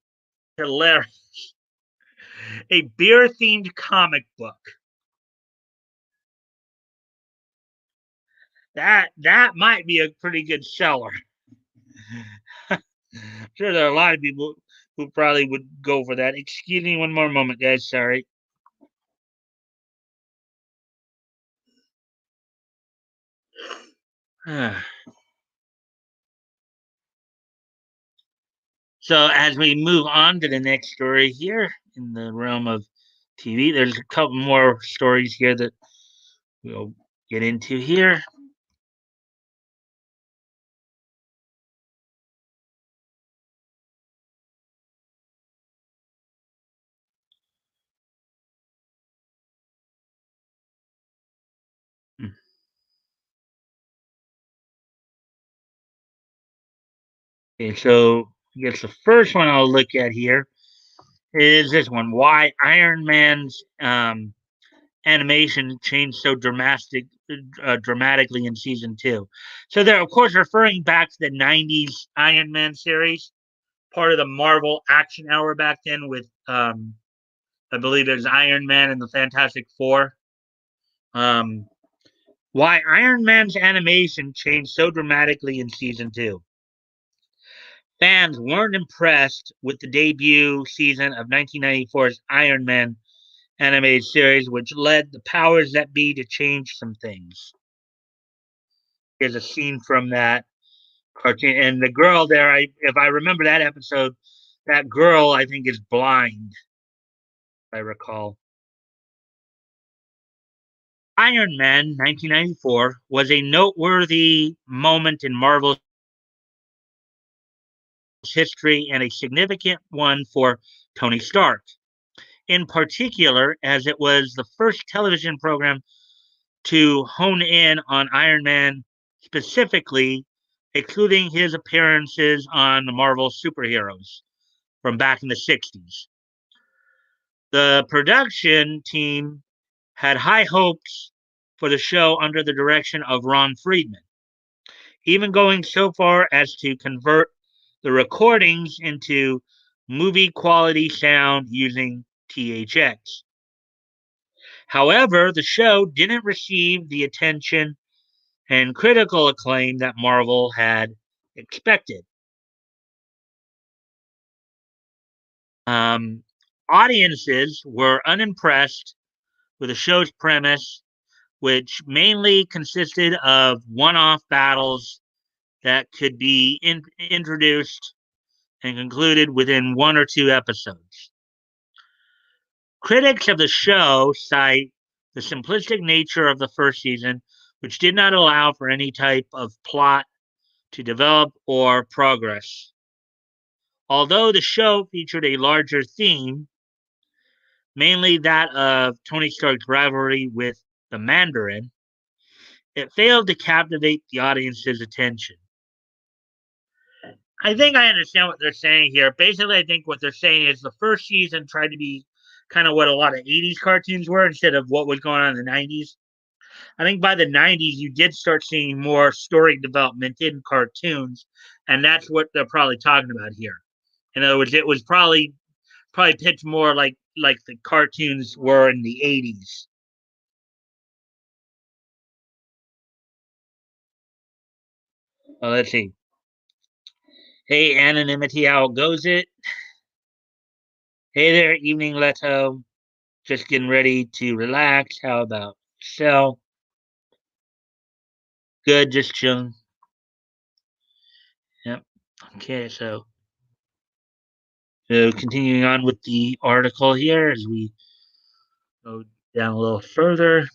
hilarious. A beer themed comic book. That might be a pretty good seller. Sure, there are a lot of people who probably would go for that. Excuse me one more moment, guys. Sorry. So as we move on to the next story here in the realm of TV, there's a couple more stories here that we'll get into here. Okay, so I guess the first one I'll look at here is this one: Why Iron Man's animation changed so dramatically in season two. So they're of course referring back to the '90s Iron Man series, part of the Marvel Action Hour back then with I believe it was Iron Man and the Fantastic Four. Um, why Iron Man's animation changed so dramatically in season two. Fans weren't impressed with the debut season of 1994's Iron Man animated series, which led the powers that be to change some things. There's a scene from that cartoon, and the girl there, if I remember that episode, that girl I think is blind. If I recall. Iron Man 1994 was a noteworthy moment in Marvel's history and a significant one for Tony Stark, in particular, as it was the first television program to hone in on Iron Man specifically, including his appearances on the Marvel superheroes from back in the 60s. The production team had high hopes for the show under the direction of Ron Friedman, even going so far as to convert the recordings into movie quality sound using THX. However, the show didn't receive the attention and critical acclaim that Marvel had expected. Um, Audiences were unimpressed with the show's premise, which mainly consisted of one off battles that could be introduced and concluded within one or two episodes. Critics of the show cite the simplistic nature of the first season, which did not allow for any type of plot to develop or progress. Although the show featured a larger theme, mainly that of Tony Stark's rivalry with the Mandarin, it failed to captivate the audience's attention. I think I understand what they're saying here. Basically, I think what they're saying is the first season tried to be kind of what a lot of '80s cartoons were instead of what was going on in the '90s. I think by the '90s, you did start seeing more story development in cartoons, and that's what they're probably talking about here. In other words, it was probably pitched more like the cartoons were in the '80s. Let's see. Hey, anonymity, how goes it? Hey there, evening Leto. Just getting ready to relax. How about yourself? Good, just chilling. Yep. Okay, so continuing on with the article here as we go down a little further.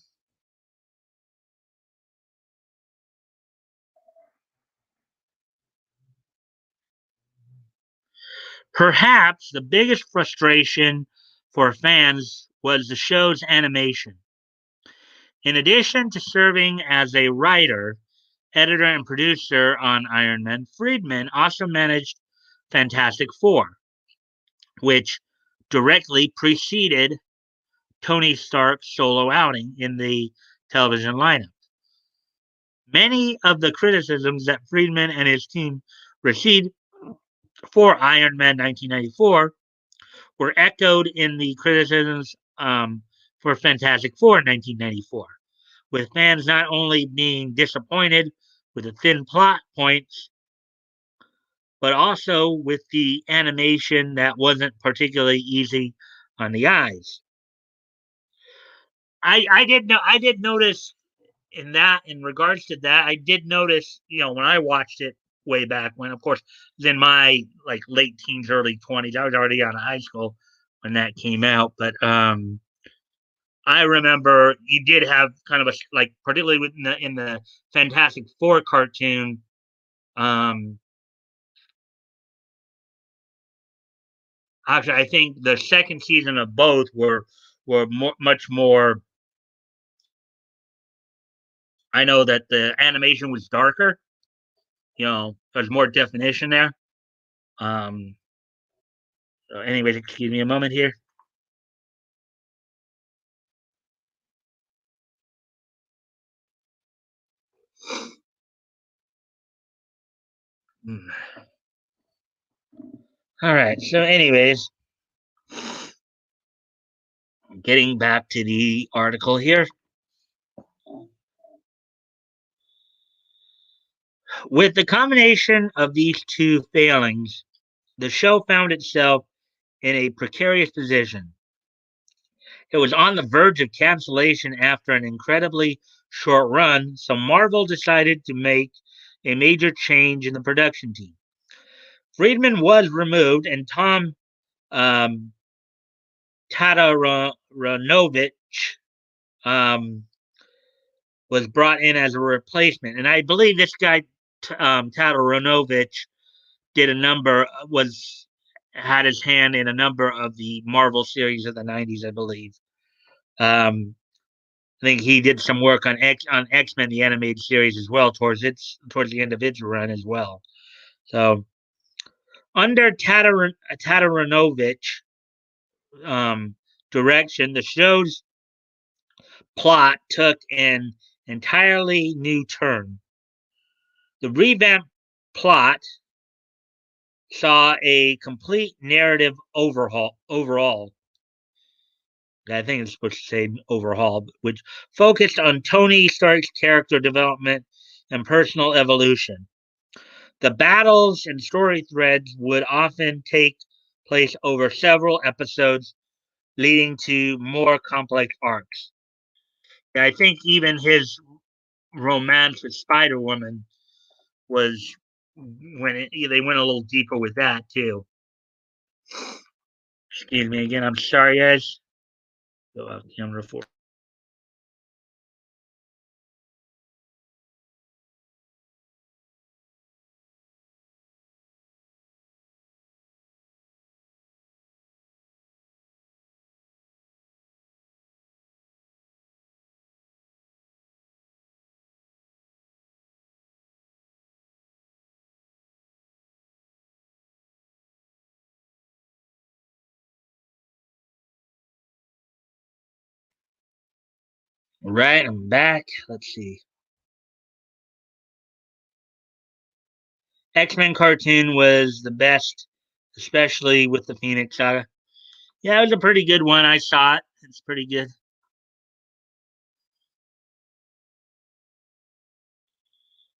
Perhaps the biggest frustration for fans was the show's animation. In addition to serving as a writer, editor, and producer on Iron Man, Friedman also managed Fantastic Four, which directly preceded Tony Stark's solo outing in the television lineup. Many of the criticisms that Friedman and his team received for Iron Man 1994 were echoed in the criticisms for Fantastic Four in 1994, with fans not only being disappointed with the thin plot points, but also with the animation that wasn't particularly easy on the eyes. I did notice in regards to that, I did notice, when I watched it way back when, of course, it was in my like late teens, early 20s. I was already out of high school when that came out, but I remember you did have kind of a like, particularly in the Fantastic Four cartoon. Um, Actually, I think the second season of both were much more. I know that the animation was darker. There's more definition there. Um, so anyways, excuse me a moment here. Hmm. All right. So, anyways, getting back to the article here. With the combination of these two failings, the show found itself in a precarious position. It was on the verge of cancellation after an incredibly short run, so Marvel decided to make a major change in the production team. Friedman was removed, and Tom um, Tatarovich um, was brought in as a replacement. And I believe this guy, Tatarovich, did a number, was had his hand in a number of the Marvel series of the 90s, I believe. I think he did some work on X-Men the animated series as well towards the end of its run as well. So under Tataranovich direction, the show's plot took an entirely new turn. The revamped plot saw a complete narrative overhaul overall. I think it's supposed to say overhaul, which focused on Tony Stark's character development and personal evolution. The battles and story threads would often take place over several episodes, leading to more complex arcs. I think even his romance with Spider Woman was they went a little deeper with that too. Excuse me again. I'm sorry, guys. Go out camera 4. All right, I'm back. Let's see. X-Men cartoon was the best, especially with the Phoenix Saga. Yeah, it was a pretty good one. I saw it. It's pretty good.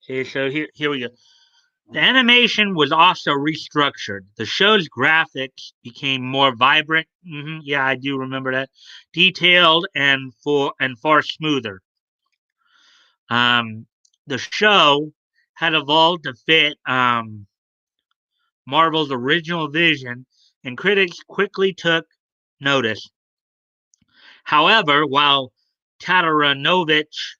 Okay, so here we go. The animation was also restructured. The show's graphics became more vibrant. Yeah, I do remember that. Detailed and far smoother. Um, the show had evolved to fit Marvel's original vision, and critics quickly took notice. However, while Tataranovich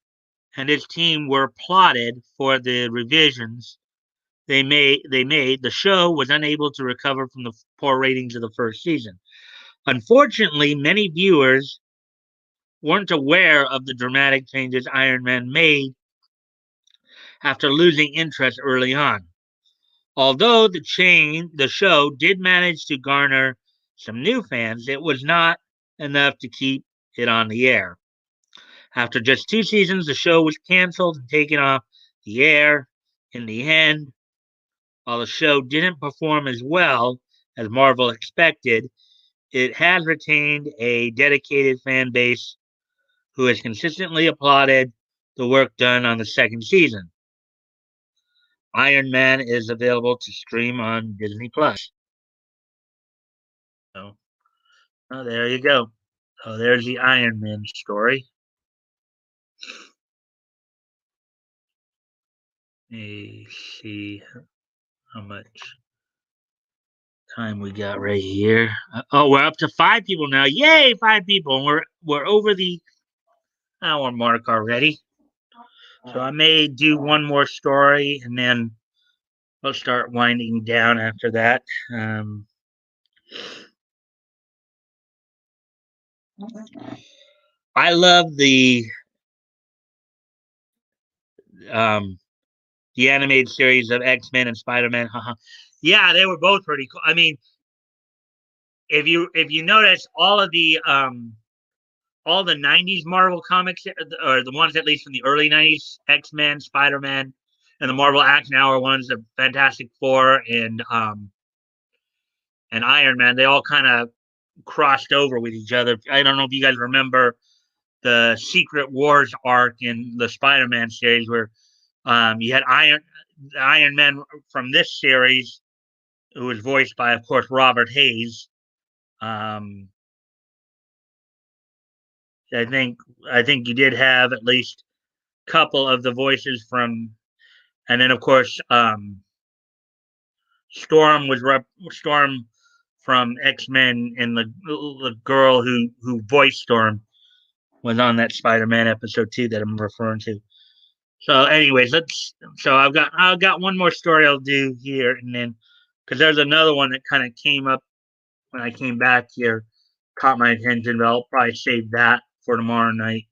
and his team were plotted for the revisions they made, the show was unable to recover from the poor ratings of the first season. Unfortunately, many viewers weren't aware of the dramatic changes Iron Man made after losing interest early on. Although the show did manage to garner some new fans, it was not enough to keep it on the air. After just 2 seasons, the show was canceled and taken off the air. In the end, while the show didn't perform as well as Marvel expected, it has retained a dedicated fan base who has consistently applauded the work done on the second season. Iron Man is available to stream on Disney Plus. So, oh, there you go. So there's the Iron Man story. Let me see how much time we got right here. Oh, we're up to 5 people now. Yay, 5 people. We're over the hour mark already. So I may do one more story and then we'll start winding down after that. Um, I love um, the animated series of X Men and Spider Man. Yeah, they were both pretty cool. I mean, if you notice all the '90s Marvel comics, or the ones at least from the early '90s, X-Men, Spider-Man, and the Marvel Action Hour ones, the Fantastic Four, and Iron Man, they all kind of crossed over with each other. I don't know if you guys remember the Secret Wars arc in the Spider-Man series, where you had Iron Man from this series, who was voiced by, of course, Robert Hayes. Um, I think I think you did have at least a couple of the voices from, and then of course Storm from X Men, and the girl who voiced Storm was on that Spider Man episode too that I'm referring to. So, anyways, let's. So I've got one more story I'll do here, and then because there's another one that kind of came up when I came back here, caught my attention, but I'll probably save that for tomorrow night.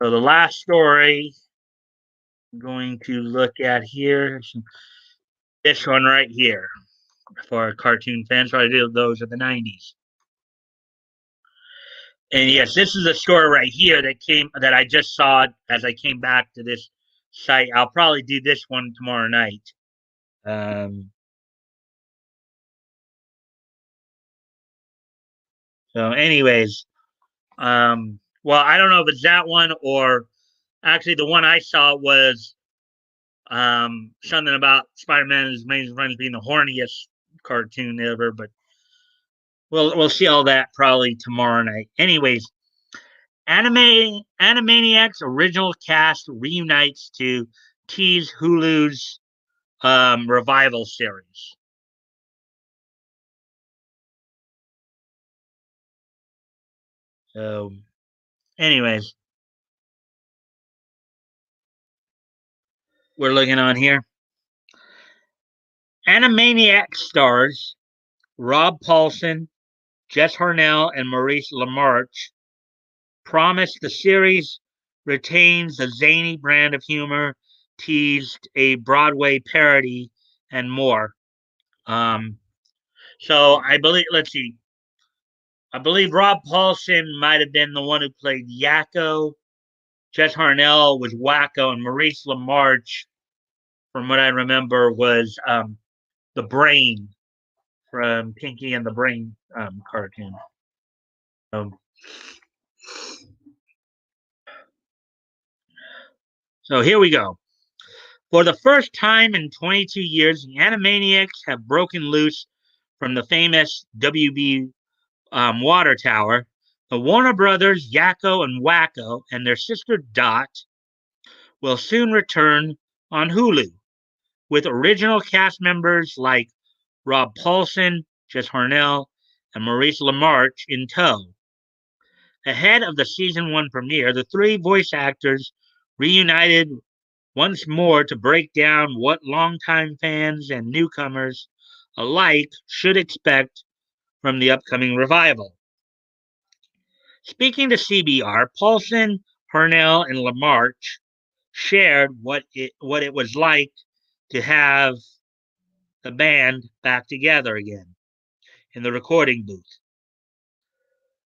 So the last story I'm going to look at here, this one right here for cartoon fans. So I did those in the '90s. And yes, this is a story right here that I just saw as I came back to this site. I'll probably do this one tomorrow night. Um, so, anyways, well, I don't know if it's that one, or actually the one I saw was something about Spider-Man and his main friends being the horniest cartoon ever, but we'll see all that probably tomorrow night. Anyways, Animaniacs original cast reunites to tease Hulu's revival series. So, anyways, we're looking on here. Animaniacs stars Rob Paulsen, Jess Harnell, and Maurice LaMarche promise the series retains the zany brand of humor, teased a Broadway parody, and more. Um, so I believe, let's see, I believe Rob Paulsen might have been the one who played Yakko. Jess Harnell was Wacko, and Maurice LaMarche, from what I remember, was the Brain from Pinky and the Brain cartoon. Um, so here we go. For the first time in 22 years, the Animaniacs have broken loose from the famous WB Water Tower. The Warner Brothers, Yakko and Wacko, and their sister Dot will soon return on Hulu with original cast members like Rob Paulsen, Jess Harnell, and Maurice LaMarche in tow. Ahead of the season one premiere, the three voice actors reunited once more to break down what longtime fans and newcomers alike should expect from the upcoming revival. Speaking to CBR, Paulsen, Harnell, and LaMarche shared what it was like to have the band back together again in the recording booth.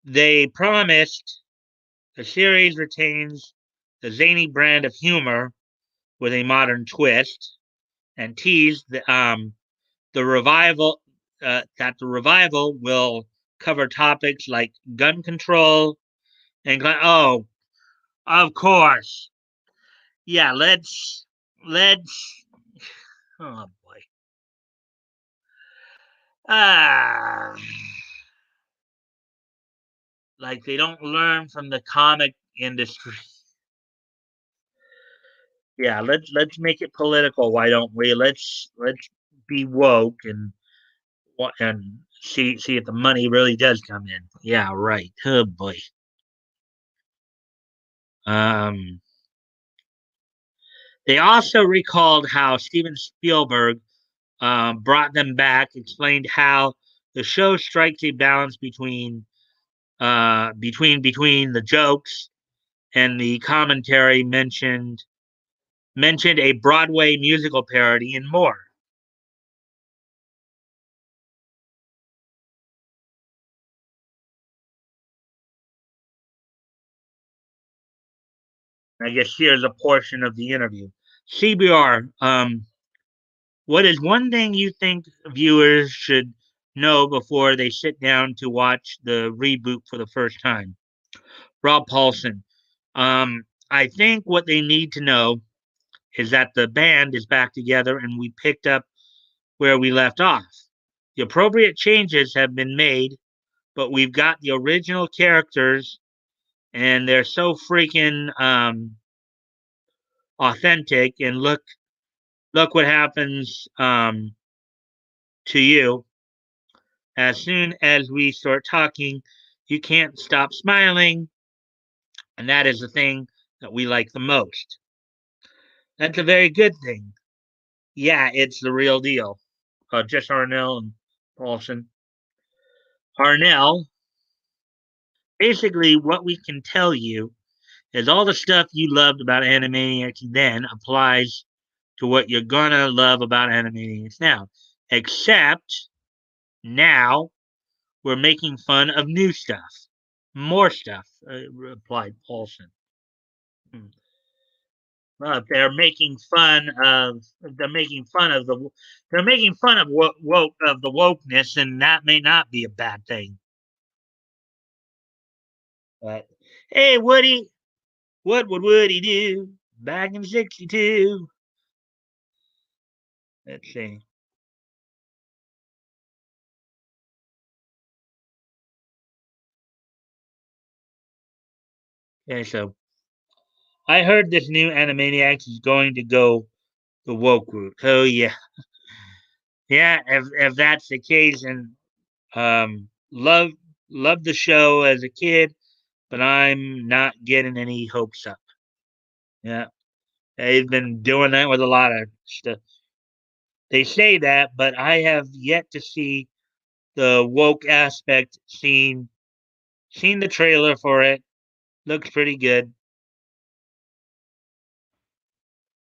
They promised the series retains the zany brand of humor with a modern twist, and teased the revival that the revival will cover topics like gun control and oh, of course, yeah. Let's. Oh boy. Ah, like they don't learn from the comic industry. Yeah, let's make it political. Why don't we? Let's be woke and see if the money really does come in. Yeah, right. Oh boy. Um, they also recalled how Steven Spielberg brought them back, explained how the show strikes a balance between the jokes and the commentary, mentioned a Broadway musical parody and more. I guess here's a portion of the interview. CBR, what is one thing you think viewers should know before they sit down to watch the reboot for the first time? Rob Paulson, I think what they need to know is that the band is back together and we picked up where we left off. The appropriate changes have been made, but we've got the original characters and they're so freaking authentic. And look what happens to you as soon as we start talking. You can't stop smiling, and that is the thing that we like the most. That's a very good thing. Yeah, it's the real deal. Just Arnell and Paulson. Arnell, basically, what we can tell you is all the stuff you loved about Animaniacs then applies to what you're gonna love about Animaniacs now. Except now we're making fun of new stuff, more stuff, replied Paulson. Hmm. Well, they're making fun of the wokeness, and that may not be a bad thing. But hey, Woody, what would Woody do back in '62? Let's see. Okay, so I heard this new Animaniacs is going to go the woke route. Oh yeah, yeah. If that's the case, and love the show as a kid, but I'm not getting any hopes up. Yeah, they've been doing that with a lot of stuff. They say that, but I have yet to see the woke aspect. Seen the trailer for it. Looks pretty good.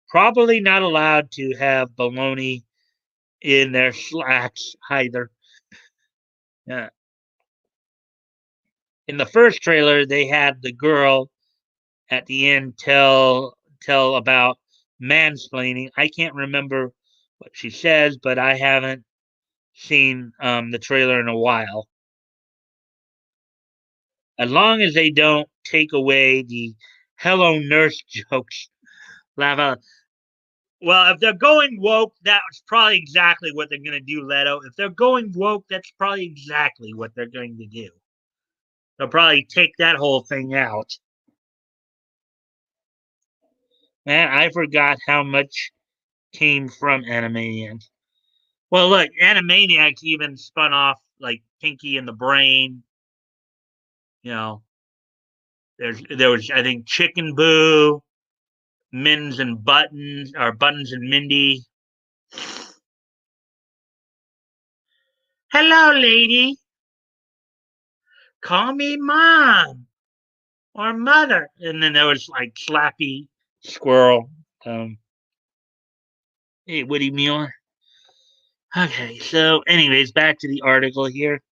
Probably not allowed to have baloney in their slacks either. Yeah. In the first trailer, they had the girl at the end tell about mansplaining. I can't remember what she says, but I haven't seen the trailer in a while. As long as they don't take away the "Hello Nurse" jokes, laugh out. Well, if they're going woke, that's probably exactly what they're going to do, Leto. If they're going woke, that's probably exactly what they're going to do. They'll probably take that whole thing out. Man, I forgot how much came from Animaniacs. Well, look, Animaniacs even spun off like Pinky and the Brain. You know, there was I think Chicken Boo, Mins and Buttons, or Buttons and Mindy. Hello, lady. Call me mom or mother. And then there was like Slappy Squirrel. Hey, Woody Mueller. Okay, so anyways, back to the article here.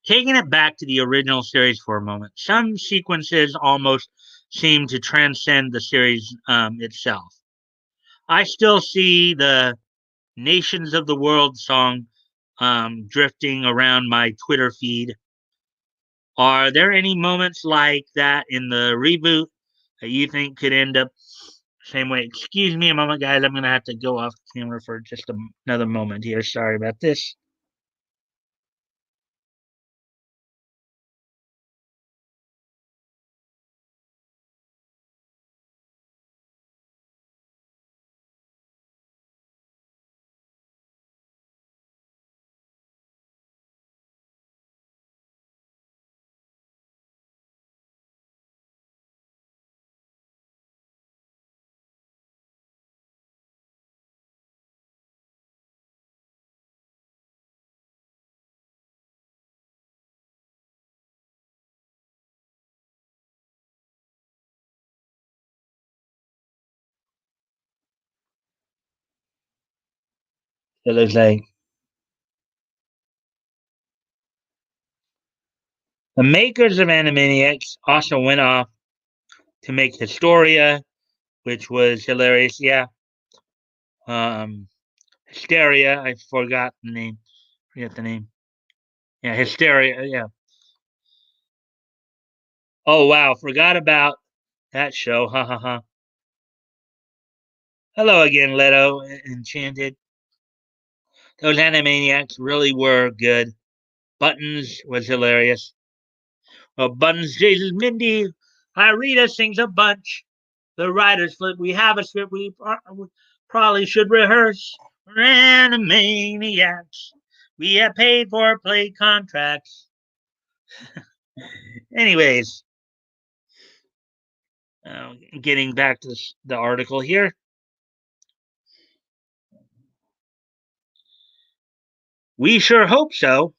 Taking it back to the original series for a moment, some sequences almost seem to transcend the series itself. I still see the Nations of the World song drifting around my Twitter feed. Are there any moments like that in the reboot that you think could end up same way? Excuse me a moment, guys. I'm going to have to go off camera for just another moment here. Sorry about this. So there's like, The makers of Animaniacs also went off to make Historia, which was hilarious. Yeah. Um, Hysteria. I forgot the name. Forget the name. Yeah, Hysteria. Yeah. Oh wow, forgot about that show. Ha ha ha. Hello again, Leto. Enchanted. Those Animaniacs really were good. Buttons was hilarious. Well, Buttons, Jesus, Mindy, Irita sings a bunch. The writers flip. We have a script. We probably should rehearse. We're Animaniacs. We have paid for play contracts. Anyways, getting back to the article here. We sure hope so.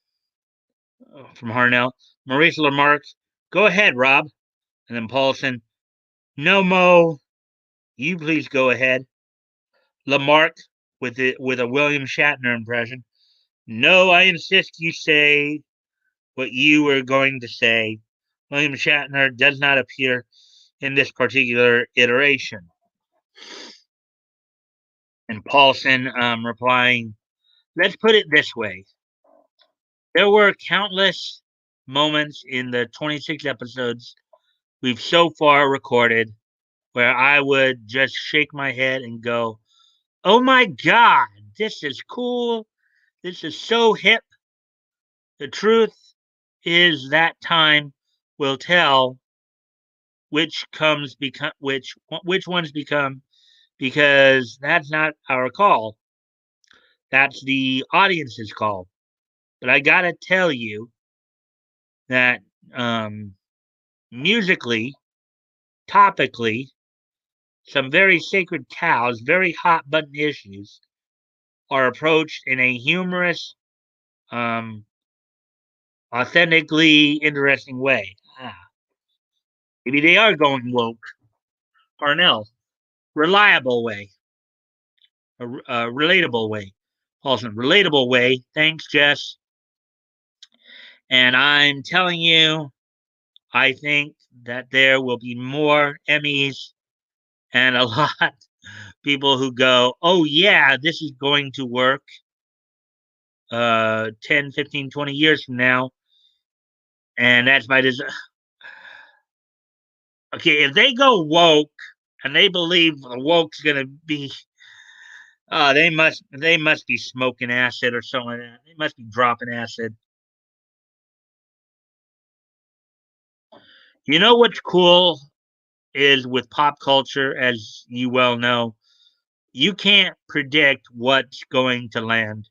From Harnell. Maurice Lamarck, go ahead, Rob. And then Paulson, no, Mo, you please go ahead. Lamarck with a William Shatner impression. No, I insist you say what you were going to say. William Shatner does not appear in this particular iteration. And Paulson replying, let's put it this way. There were countless moments in the 26 episodes we've so far recorded where I would just shake my head and go, oh my God, this is cool. This is so hip. The truth is that time will tell which ones become, because that's not our call. That's the audience's call. But I gotta tell you that musically, topically, some very sacred cows, very hot button issues are approached in a humorous, um, authentically interesting way. Maybe they are going woke. Parnell, reliable way, a relatable way. Paulson, relatable way. Thanks, Jess. And I'm telling you, I think that there will be more Emmys and a lot people who go, oh yeah, this is going to work 10, 15, 20 years from now. And that's by design. Okay, if they go woke and they believe the woke's gonna be, they must be smoking acid or something like that. They must be dropping acid. You know what's cool is with pop culture, as you well know, you can't predict what's going to land.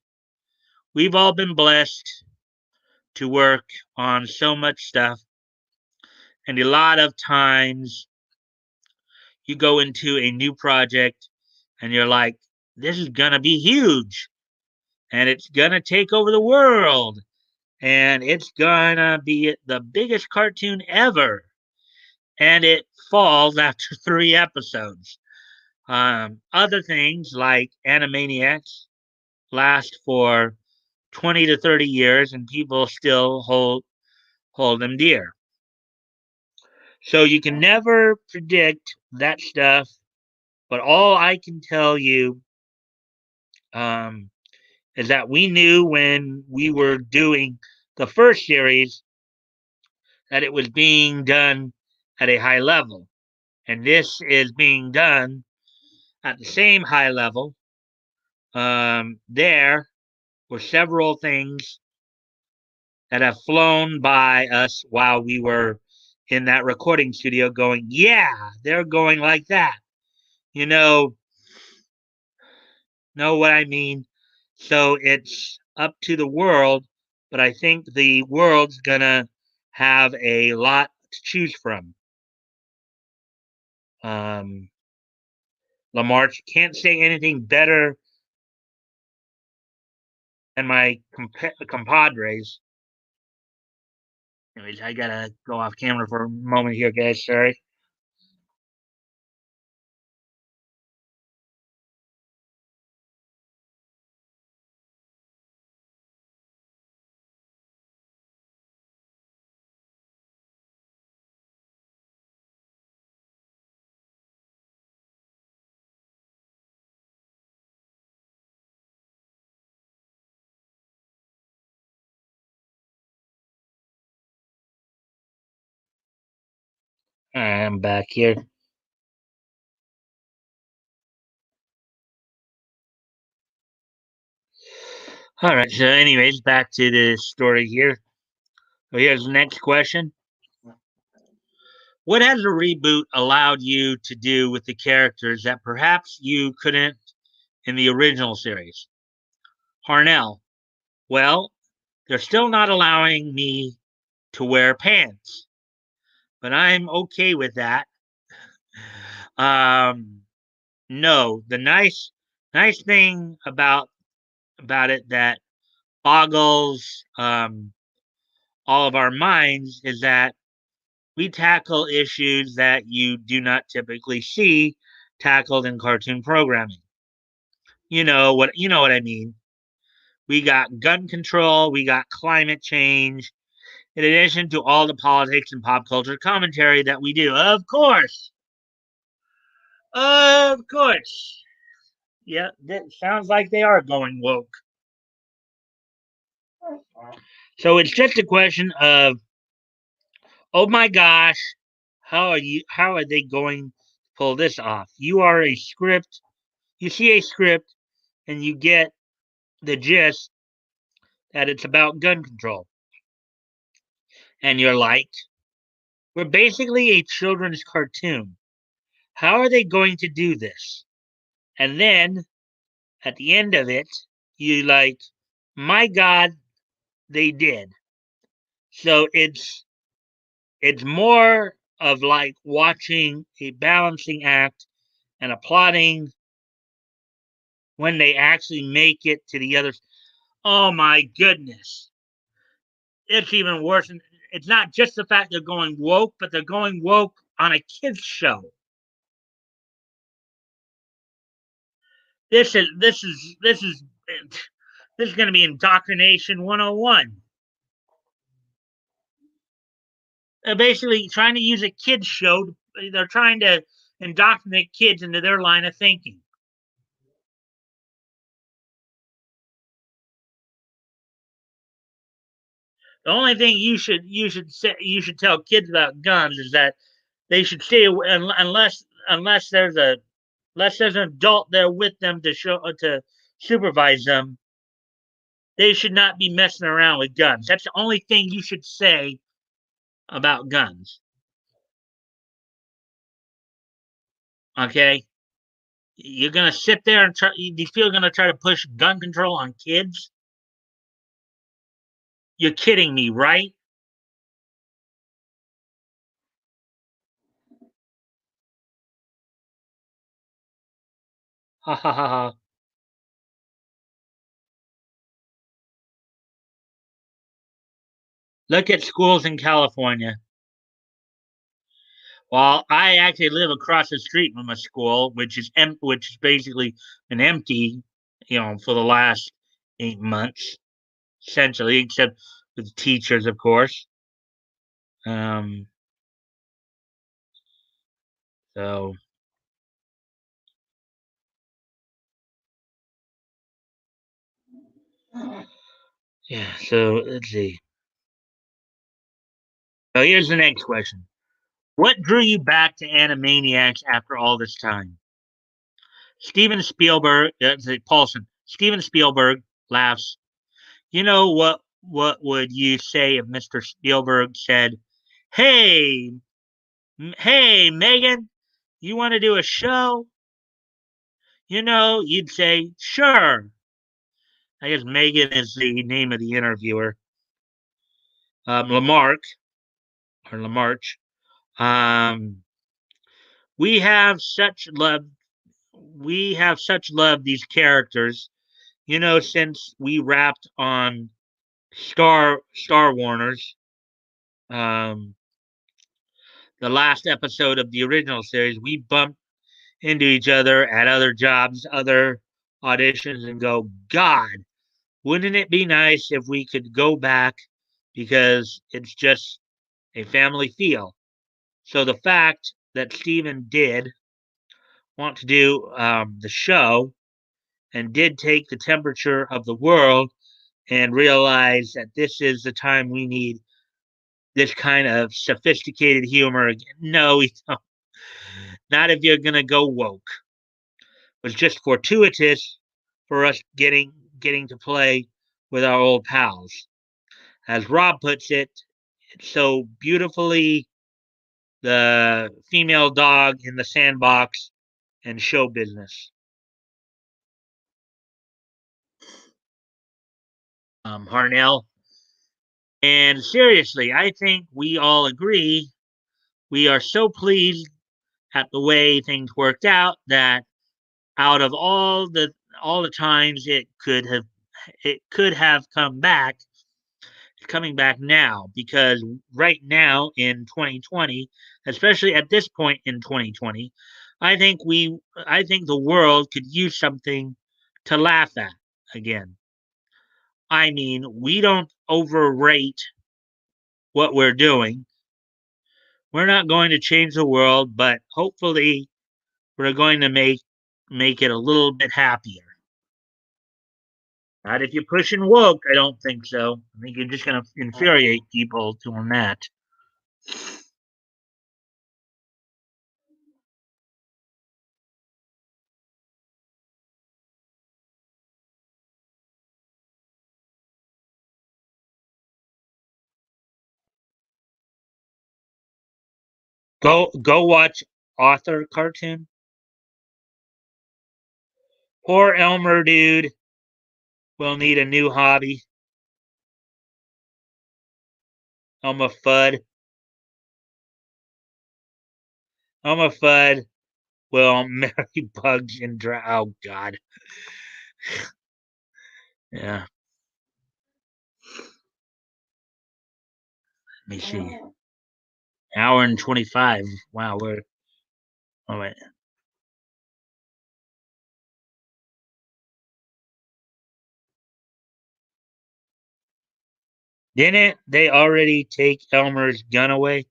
We've all been blessed to work on so much stuff, and a lot of times you go into a new project and you're like, this is gonna be huge and it's gonna take over the world and it's gonna be the biggest cartoon ever. And it falls after 3 episodes. Other things like Animaniacs last for 20 to 30 years and people still hold them dear. So you can never predict that stuff, but all I can tell you um, is that we knew when we were doing the first series that it was being done at a high level. And this is being done at the same high level. There were several things that have flown by us while we were in that recording studio going, yeah, they're going like that. You know what I mean? So it's up to the world, but I think the world's gonna have a lot to choose from. Um, Lamarche can't say anything better than my compadres. Anyways, I gotta go off camera for a moment here, guys. Sorry. I'm back here. All right. So, anyways, back to the story here. So here's the next question. What has a reboot allowed you to do with the characters that perhaps you couldn't in the original series? Harnell. Well, they're still not allowing me to wear pants, but I'm okay with that. Um, no, the nice thing about it that boggles all of our minds is that we tackle issues that you do not typically see tackled in cartoon programming. You know what I mean. We got gun control, we got climate change, in addition to all the politics and pop culture commentary that we do. Of course. Of course. Yeah, that sounds like they are going woke. So it's just a question of, oh my gosh, how are they going to pull this off? You see a script and you get the gist that it's about gun control. And you're like, we're basically a children's cartoon. How are they going to do this? And then at the end of it, you like, my God, they did. So it's more of like watching a balancing act and applauding when they actually make it to the other. Oh my goodness. It's even worse. It's not just the fact they're going woke, but they're going woke on a kids show. This is this is this is this is going to be indoctrination 101. They're basically trying to use a kids show. They're trying to indoctrinate kids into their line of thinking. The only thing you should tell kids about guns is that they should stay away unless there's an adult there with them to supervise them. They should not be messing around with guns. That's the only thing you should say about guns. Okay, you're gonna sit there and try. These people are gonna try to push gun control on kids. You're kidding me, right? Ha ha ha ha. Look at schools in California. Well, I actually live across the street from a school, which is basically been empty, for the last 8 months, essentially, except with teachers, of course. Um, so yeah. So let's see. So here's the next question: what drew you back to Animaniacs after all this time? Steven Spielberg, Paulson. Steven Spielberg laughs. You know what? What would you say if Mr. Spielberg said, "Hey, hey, Megan, you want to do a show?" You'd say, "Sure." I guess Megan is the name of the interviewer. Lamarck or Lamarche. Um, we have such love. We have such love these characters. Since we wrapped on Star Warners, um, the last episode of the original series, we bumped into each other at other jobs, other auditions, and go, God, wouldn't it be nice if we could go back because it's just a family feel. So the fact that Steven did want to do the show and did take the temperature of the world and realize that this is the time we need this kind of sophisticated humor. No, we don't. Not if you're gonna go woke. It was just fortuitous for us getting to play with our old pals. As Rob puts it, it's so beautifully the female dog in the sandbox and show business. Harnell. And seriously, I think we all agree we are so pleased at the way things worked out that out of all the times it could have come back, it's coming back now because right now in 2020, especially at this point in 2020, I think the world could use something to laugh at again. I mean, we don't overrate what we're doing. We're not going to change the world, but hopefully we're going to make it a little bit happier. Not if you're pushing woke, I don't think so. I think you're just going to infuriate people doing that. Go watch author cartoon. Poor Elmer dude will need a new hobby. Elmer Fudd. Elmer Fudd will marry Bugs and oh god. Yeah. Let me see. Hour and 25. Wow, we're oh wait. Didn't they already take Elmer's gun away?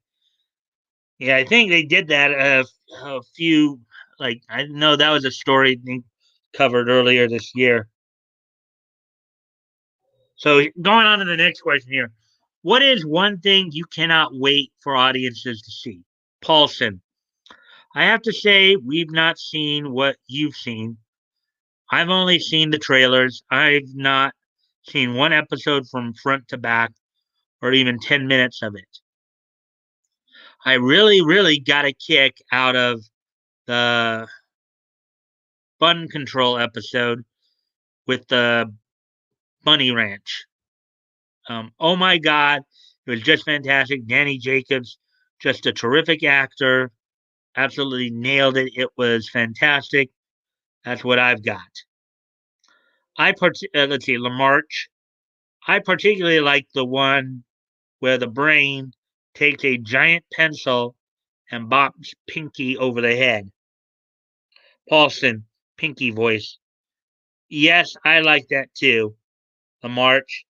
Yeah, I think they did that a few. Like I know that was a story they covered earlier this year. So going on to the next question here, what is one thing you cannot wait for audiences to see? Paulson, I have to say we've not seen what you've seen. I've only seen the trailers. I've not seen one episode from front to back or even 10 minutes of it. I really, really got a kick out of the fun control episode with the bunny ranch. Oh my God, it was just fantastic. Danny Jacobs, just a terrific actor, absolutely nailed it. It was fantastic. That's what I've got. Let's see, Lamarche. I particularly like the one where the brain takes a giant pencil and bops Pinky over the head. Paulson, Pinky voice. Yes, I like that too. Lamarche.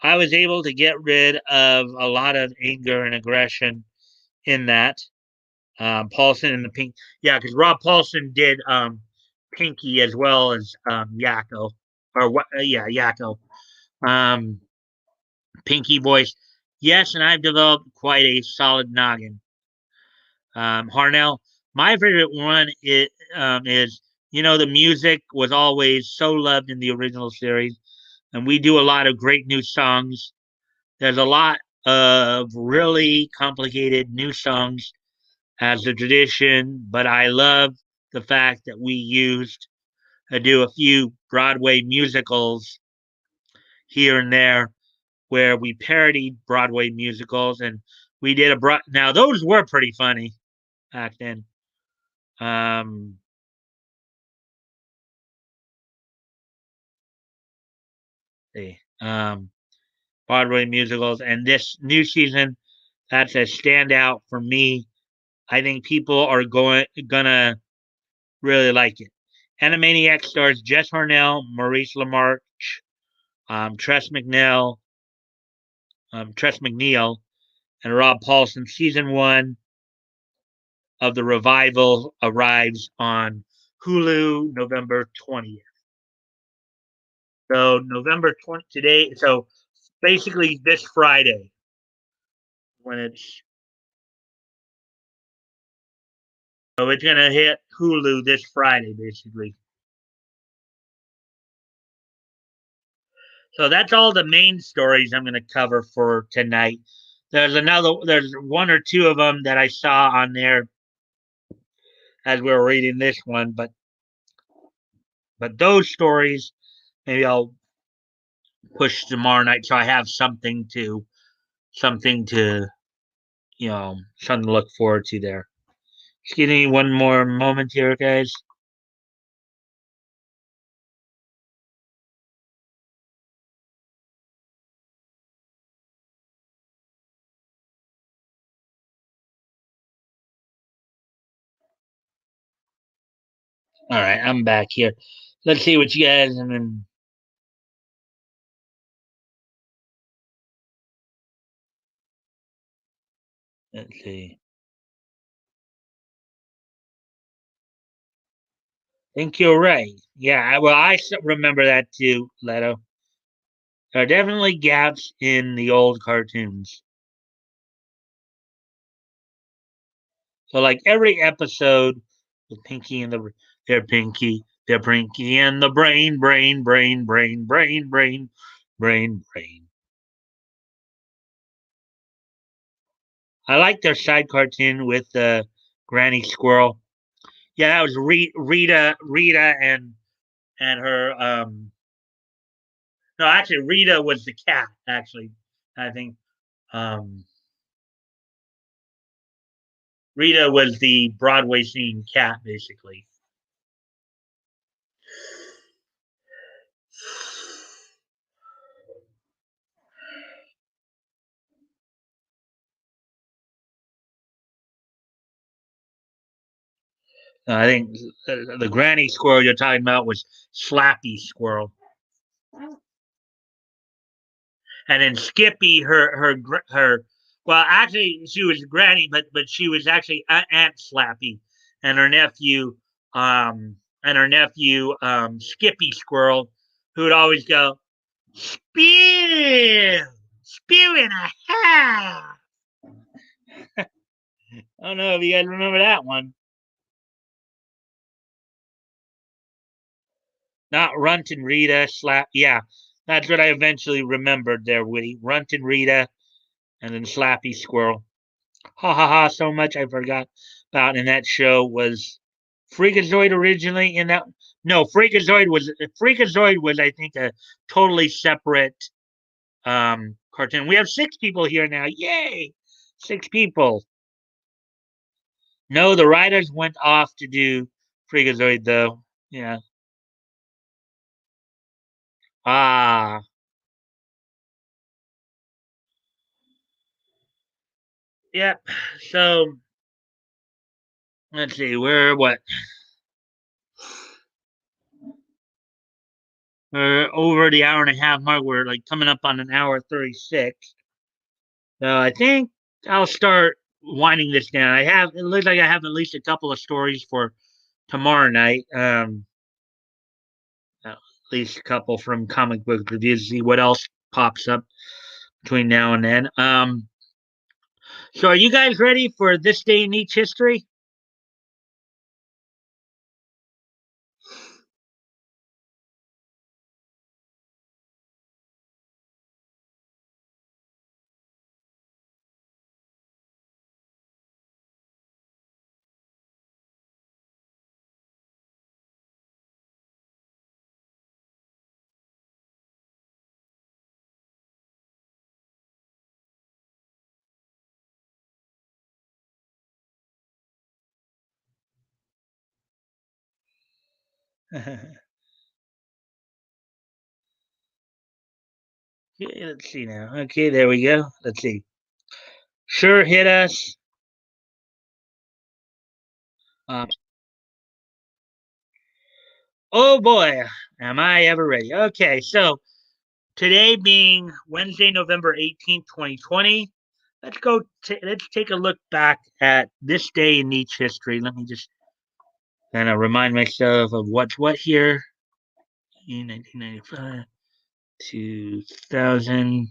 I was able to get rid of a lot of anger and aggression in that. Paulson and the Pink, yeah, because Rob Paulson did Pinky as well as Yakko, or what? Yeah, Yakko. Um, Pinky voice. Yes, and I've developed quite a solid noggin. Harnell, my favorite one is the music was always so loved in the original series, and we do a lot of great new songs. There's a lot of really complicated new songs as a tradition, but I love the fact that we used to do a few Broadway musicals here and there where we parodied Broadway musicals and we did now those were pretty funny back then. Um, see, Broadway musicals, and this new season, that's a standout for me. I think people are gonna really like it. Animaniac stars Jess Harnell, Maurice LaMarche, Tress McNeil, and Rob Paulson. Season one of the revival arrives on Hulu November 20th. So November 20th today. So basically this Friday, when it's so it's gonna hit Hulu this Friday, basically. So that's all the main stories I'm gonna cover for tonight. There's one or two of them that I saw on there as we were reading this one, but those stories maybe I'll push tomorrow night so I have something to something to look forward to there. Just give me one more moment here, guys. All right, I'm back here. Let's see what you guys and then let's see. I think you're right. Yeah, well, remember that too, Leto. There are definitely gaps in the old cartoons. So, like every episode with Pinky and they're Pinky and the brain. I like their side cartoon with the Granny Squirrel. Yeah, that was Rita, and her. No, actually, Rita was the cat. Actually, I think um, Rita was the Broadway singing cat, basically. I think the Granny Squirrel you're talking about was Slappy Squirrel, and then Skippy, her. Well, actually, she was Granny, but she was actually Aunt Slappy, and her nephew, Skippy Squirrel, who would always go spew, spew in a half. I don't know if you guys remember that one. Not Runt and Rita, Slap. Yeah, that's what I eventually remembered there, Woody. Runt and Rita, and then Slappy Squirrel. Ha ha ha! So much I forgot about in that show was Freakazoid originally in that. No, Freakazoid was I think a totally separate cartoon. We have 6 people here now. Yay! 6 people. No, the writers went off to do Freakazoid though. Yeah. Ah. Yep. So let's see. We're what? We're over the hour and a half mark. We're like coming up on an hour 36. So I think I'll start winding this down. It looks like I have at least a couple of stories for tomorrow night. At least a couple from comic book reviews. See what else pops up between now and then. So are you guys ready for this day in each history? Okay, let's see now. Okay, there we go. Let's see. Sure hit us. Uh, oh boy, am I ever ready. Okay, so today being Wednesday, November 18th, 2020, let's take a look back at this day in each history. Let me just kind of remind myself of what's what here. In 1995, 2000,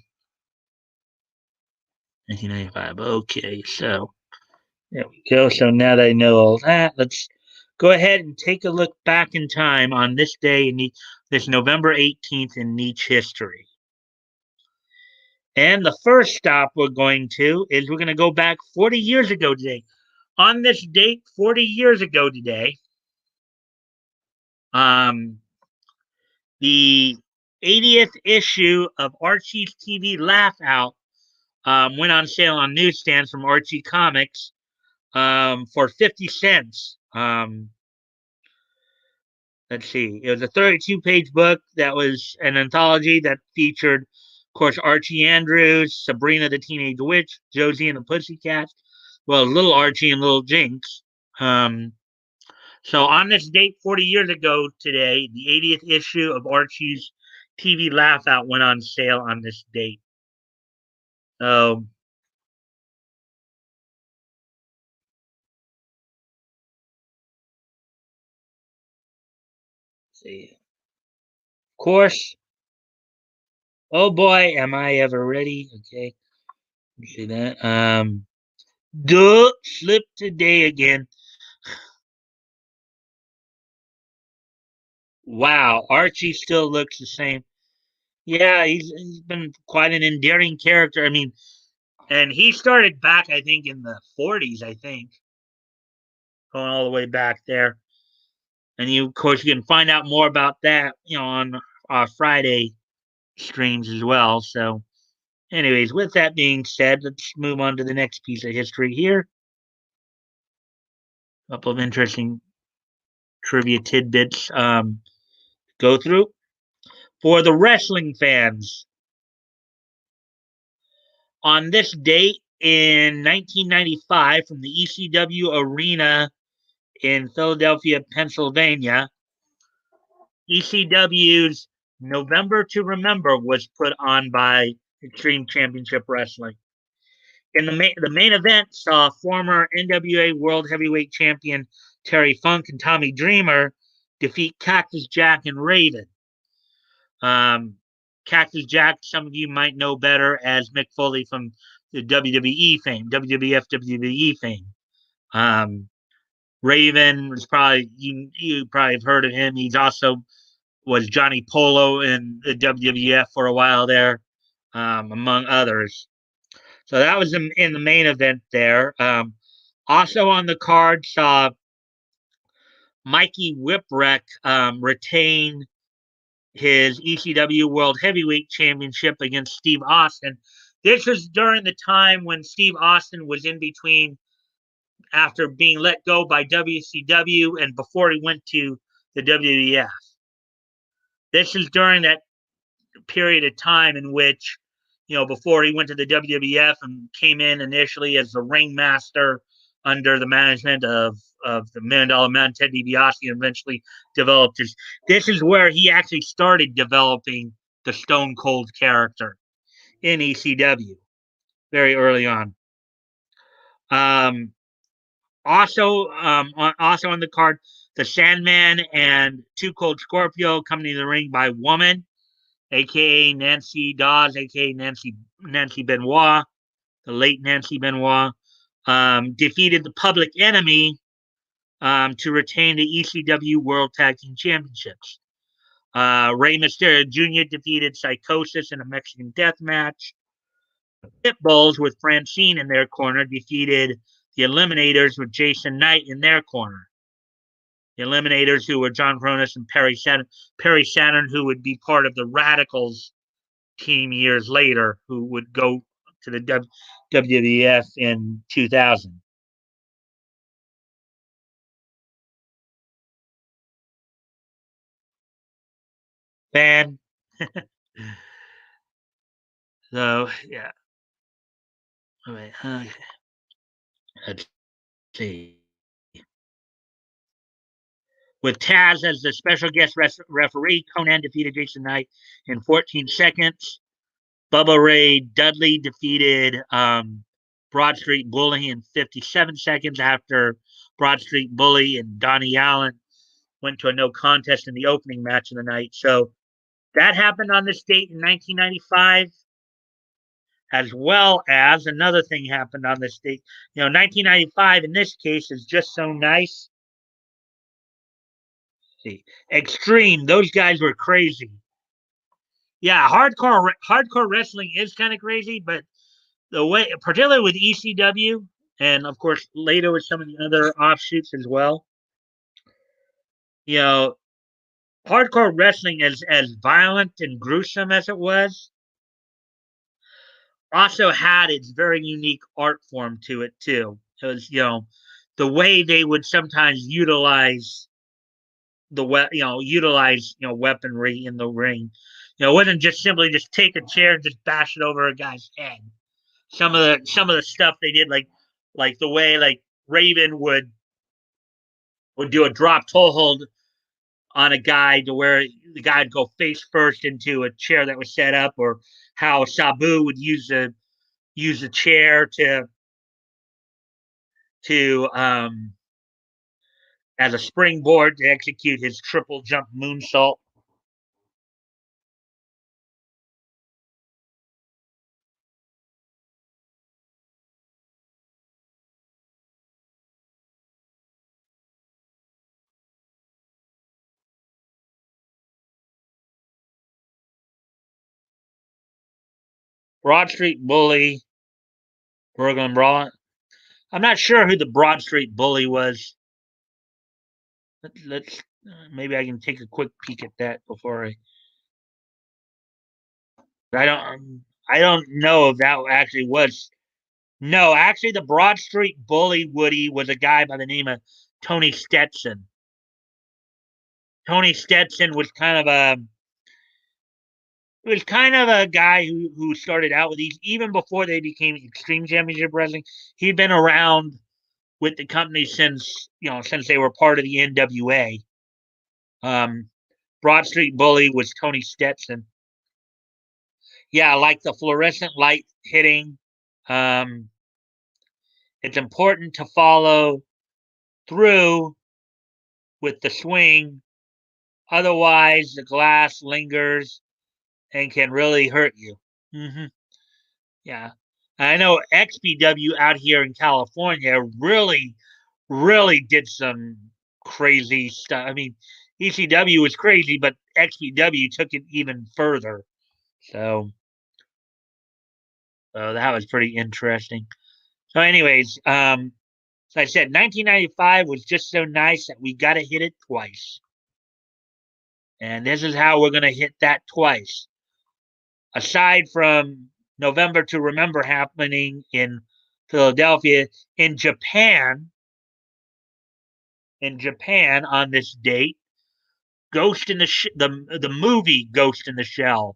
1995. Okay, so there we go. So now that I know all that, let's go ahead and take a look back in time on this day this November 18th in Nietzsche history. And the first stop we're going to is we're going to go back 40 years ago today. On this date, 40 years ago today, um, the 80th issue of Archie's TV Laugh Out went on sale on newsstands from Archie Comics for 50 cents. Let's see. It was a 32-page book that was an anthology that featured, of course, Archie Andrews, Sabrina the Teenage Witch, Josie and the Pussycats, well, Little Archie and Little Jinx. So on this date, 40 years ago today, the 80th issue of Archie's TV Laugh Out went on sale on this date. So see. Of course. Oh boy, am I ever ready? Okay. See that. Duh, slip today again. Wow, Archie still looks the same. Yeah, he's been quite an endearing character. I mean, and he started back, I think, in the 40s, I think, going all the way back there. And you, of course, you can find out more about that, on Friday streams as well. So, anyways, with that being said, let's move on to the next piece of history here. A couple of interesting trivia tidbits go through. For the wrestling fans, on this date in 1995, from the ECW Arena in Philadelphia, Pennsylvania, ECW's November to Remember was put on by Extreme Championship Wrestling. In the main event saw former NWA World Heavyweight Champion Terry Funk and Tommy Dreamer defeat Cactus Jack and Raven. Cactus Jack, some of you might know better as Mick Foley from the WWE fame, WWF WWE fame. Raven was probably you probably have heard of him. He's also was Johnny Polo in the WWF for a while there, among others. So that was in the main event there. Also on the card saw Mikey Whipwreck retain his ECW World Heavyweight Championship against Steve Austin. This was during the time when Steve Austin was in between after being let go by WCW and before he went to the WWF. This is during that period of time in which, before he went to the WWF and came in initially as the ringmaster under the management of the Million Dollar Man, Ted DiBiase, and eventually developed his. This is where he actually started developing the Stone Cold character in ECW very early on. Also on the card, the Sandman and Two Cold Scorpio coming to the ring by Woman, aka Nancy Dawes, aka Nancy Benoit, the late Nancy Benoit, defeated the Public Enemy to retain the ECW World Tag Team Championships. Rey Mysterio Jr. defeated Psychosis in a Mexican death match. Pitbulls with Francine in their corner defeated the Eliminators with Jason Knight in their corner. The Eliminators, who were John Cronus and Perry Saturn, who would be part of the Radicals team years later, who would go to the WWF in 2000. Fan. So, yeah. Okay. Let's see. With Taz as the special guest referee, Conan defeated Jason Knight in 14 seconds. Bubba Ray Dudley defeated Broad Street Bully in 57 seconds after Broad Street Bully and Donnie Allen went to a no contest in the opening match of the night. So that happened on this date in 1995. as well as another thing happened on this date. 1995 in this case is just so nice. See, Extreme, those guys were crazy. Yeah, hardcore wrestling is kind of crazy, but the way, particularly with ECW, and of course later with some of the other offshoots as well. You know, hardcore wrestling, as violent and gruesome as it was, also had its very unique art form to it too. It was, the way they would sometimes utilize weaponry in the ring. It wasn't just simply just take a chair and just bash it over a guy's head. Some of the stuff they did, like the way like Raven would do a drop toe hold on a guy to where the guy would go face first into a chair that was set up, or how Sabu would use a chair to as a springboard to execute his triple jump moonsault. Broad Street Bully, Brooklyn Brawl. I'm not sure who the Broad Street Bully was. Let's maybe I can take a quick peek at that before I don't know if that actually was. No, actually, the Broad Street Bully Woody was a guy by the name of Tony Stetson. Tony Stetson was kind of a guy who started out with these even before they became Extreme Championship Wrestling. He'd been around with the company since they were part of the NWA. Um, Broad Street Bully was Tony Stetson. Yeah, like the fluorescent light hitting. Um, it's important to follow through with the swing, otherwise the glass lingers and can really hurt you. Hmm. Yeah, I know XPW out here in California really did some crazy stuff. I mean, ECW was crazy, but XPW took it even further. So, so that was pretty interesting. So, anyways, so I said 1995 was just so nice that we got to hit it twice. And this is how we're going to hit that twice. Aside from November to Remember happening in Philadelphia, in Japan on this date, Ghost in the movie Ghost in the Shell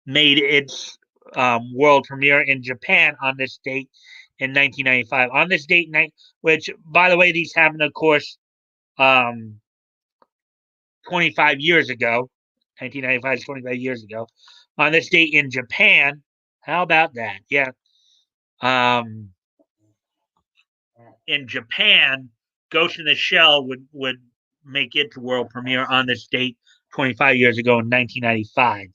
made its world premiere in Japan on this date in 1995. On this date, which by the way, these happened, of course, um, 25 years ago. 1995 is 25 years ago. On this date in Japan, how about that? Yeah. Um, in Japan, Ghost in the Shell would make its world premiere on this date 25 years ago in 1995.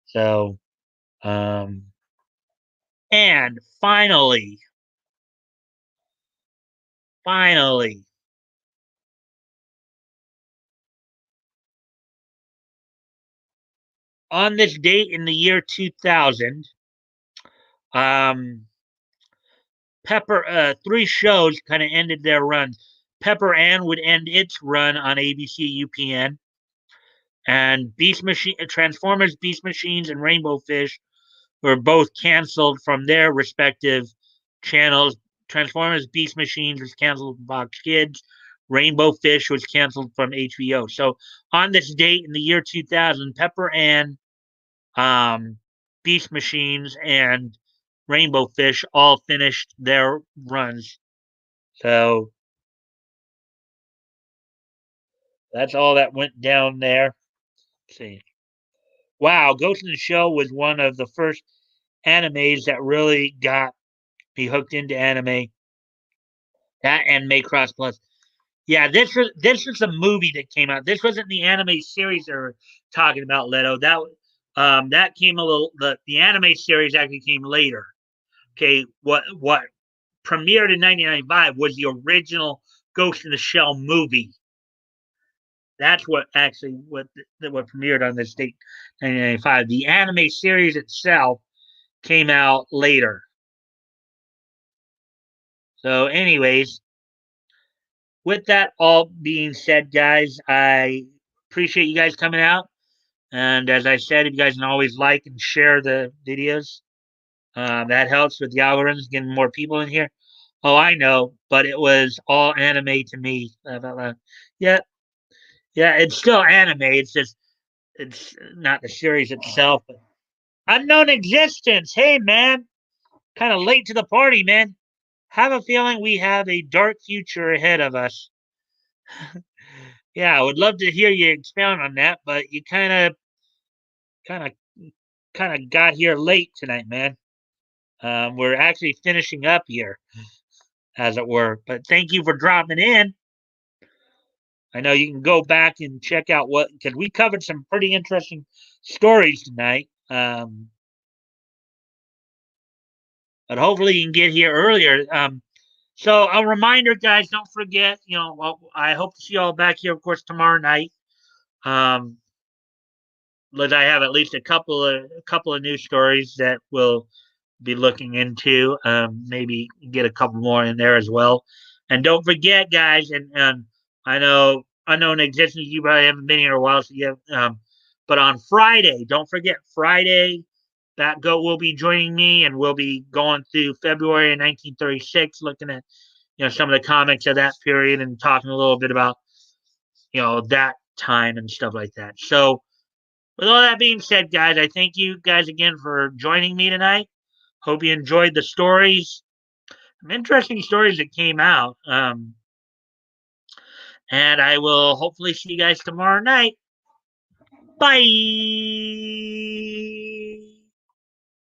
So, um, and finally, on this date in the year 2000, um, three shows kind of ended their runs. Pepper Ann would end its run on ABC UPN, and Transformers, Beast Machines, and Rainbow Fish were both canceled from their respective channels. Transformers Beast Machines was canceled from Fox Kids. Rainbow Fish was canceled from HBO. So on this date in the year 2000, Pepper Ann, um, Beast Machines, and Rainbow Fish all finished their runs. So that's all that went down there. Let's see. Wow, Ghost in the Shell was one of the first animes that really got me hooked into anime. That and Macross Plus. Yeah, this was a movie that came out. This wasn't the anime series they were talking about, Leto. That came a little. The anime series actually came later. Okay, what premiered in 1995 was the original Ghost in the Shell movie. That's what actually what premiered on this date, 1995. The anime series itself came out later. So, anyways, with that all being said, guys, I appreciate you guys coming out. And as I said, if you guys can always like and share the videos, that helps with the algorithms, getting more people in here. Oh, I know, but it was all anime to me. Yeah, yeah, it's still anime. It's just it's not the series itself. But unknown existence. Hey, man, kind of late to the party, man. Have a feeling we have a dark future ahead of us. Yeah, I would love to hear you expound on that, but you kind of, kind of got here late tonight, man. We're actually finishing up here, as it were. But thank you for dropping in. I know you can go back and check out what because we covered some pretty interesting stories tonight. But hopefully you can get here earlier. So a reminder, guys, don't forget. I hope to see you all back here, of course, tomorrow night. Um, let I have at least a couple of news stories that we'll be looking into. Maybe get a couple more in there as well. And don't forget, guys, and I know unknown existence. You probably haven't been here in a while, so you have. But on Friday, don't forget Friday. That goat will be joining me, and we'll be going through February of 1936, looking at some of the comics of that period and talking a little bit about that time and stuff like that. So with all that being said, guys, I thank you guys again for joining me tonight. Hope you enjoyed the stories. Some interesting stories that came out. And I will hopefully see you guys tomorrow night. Bye.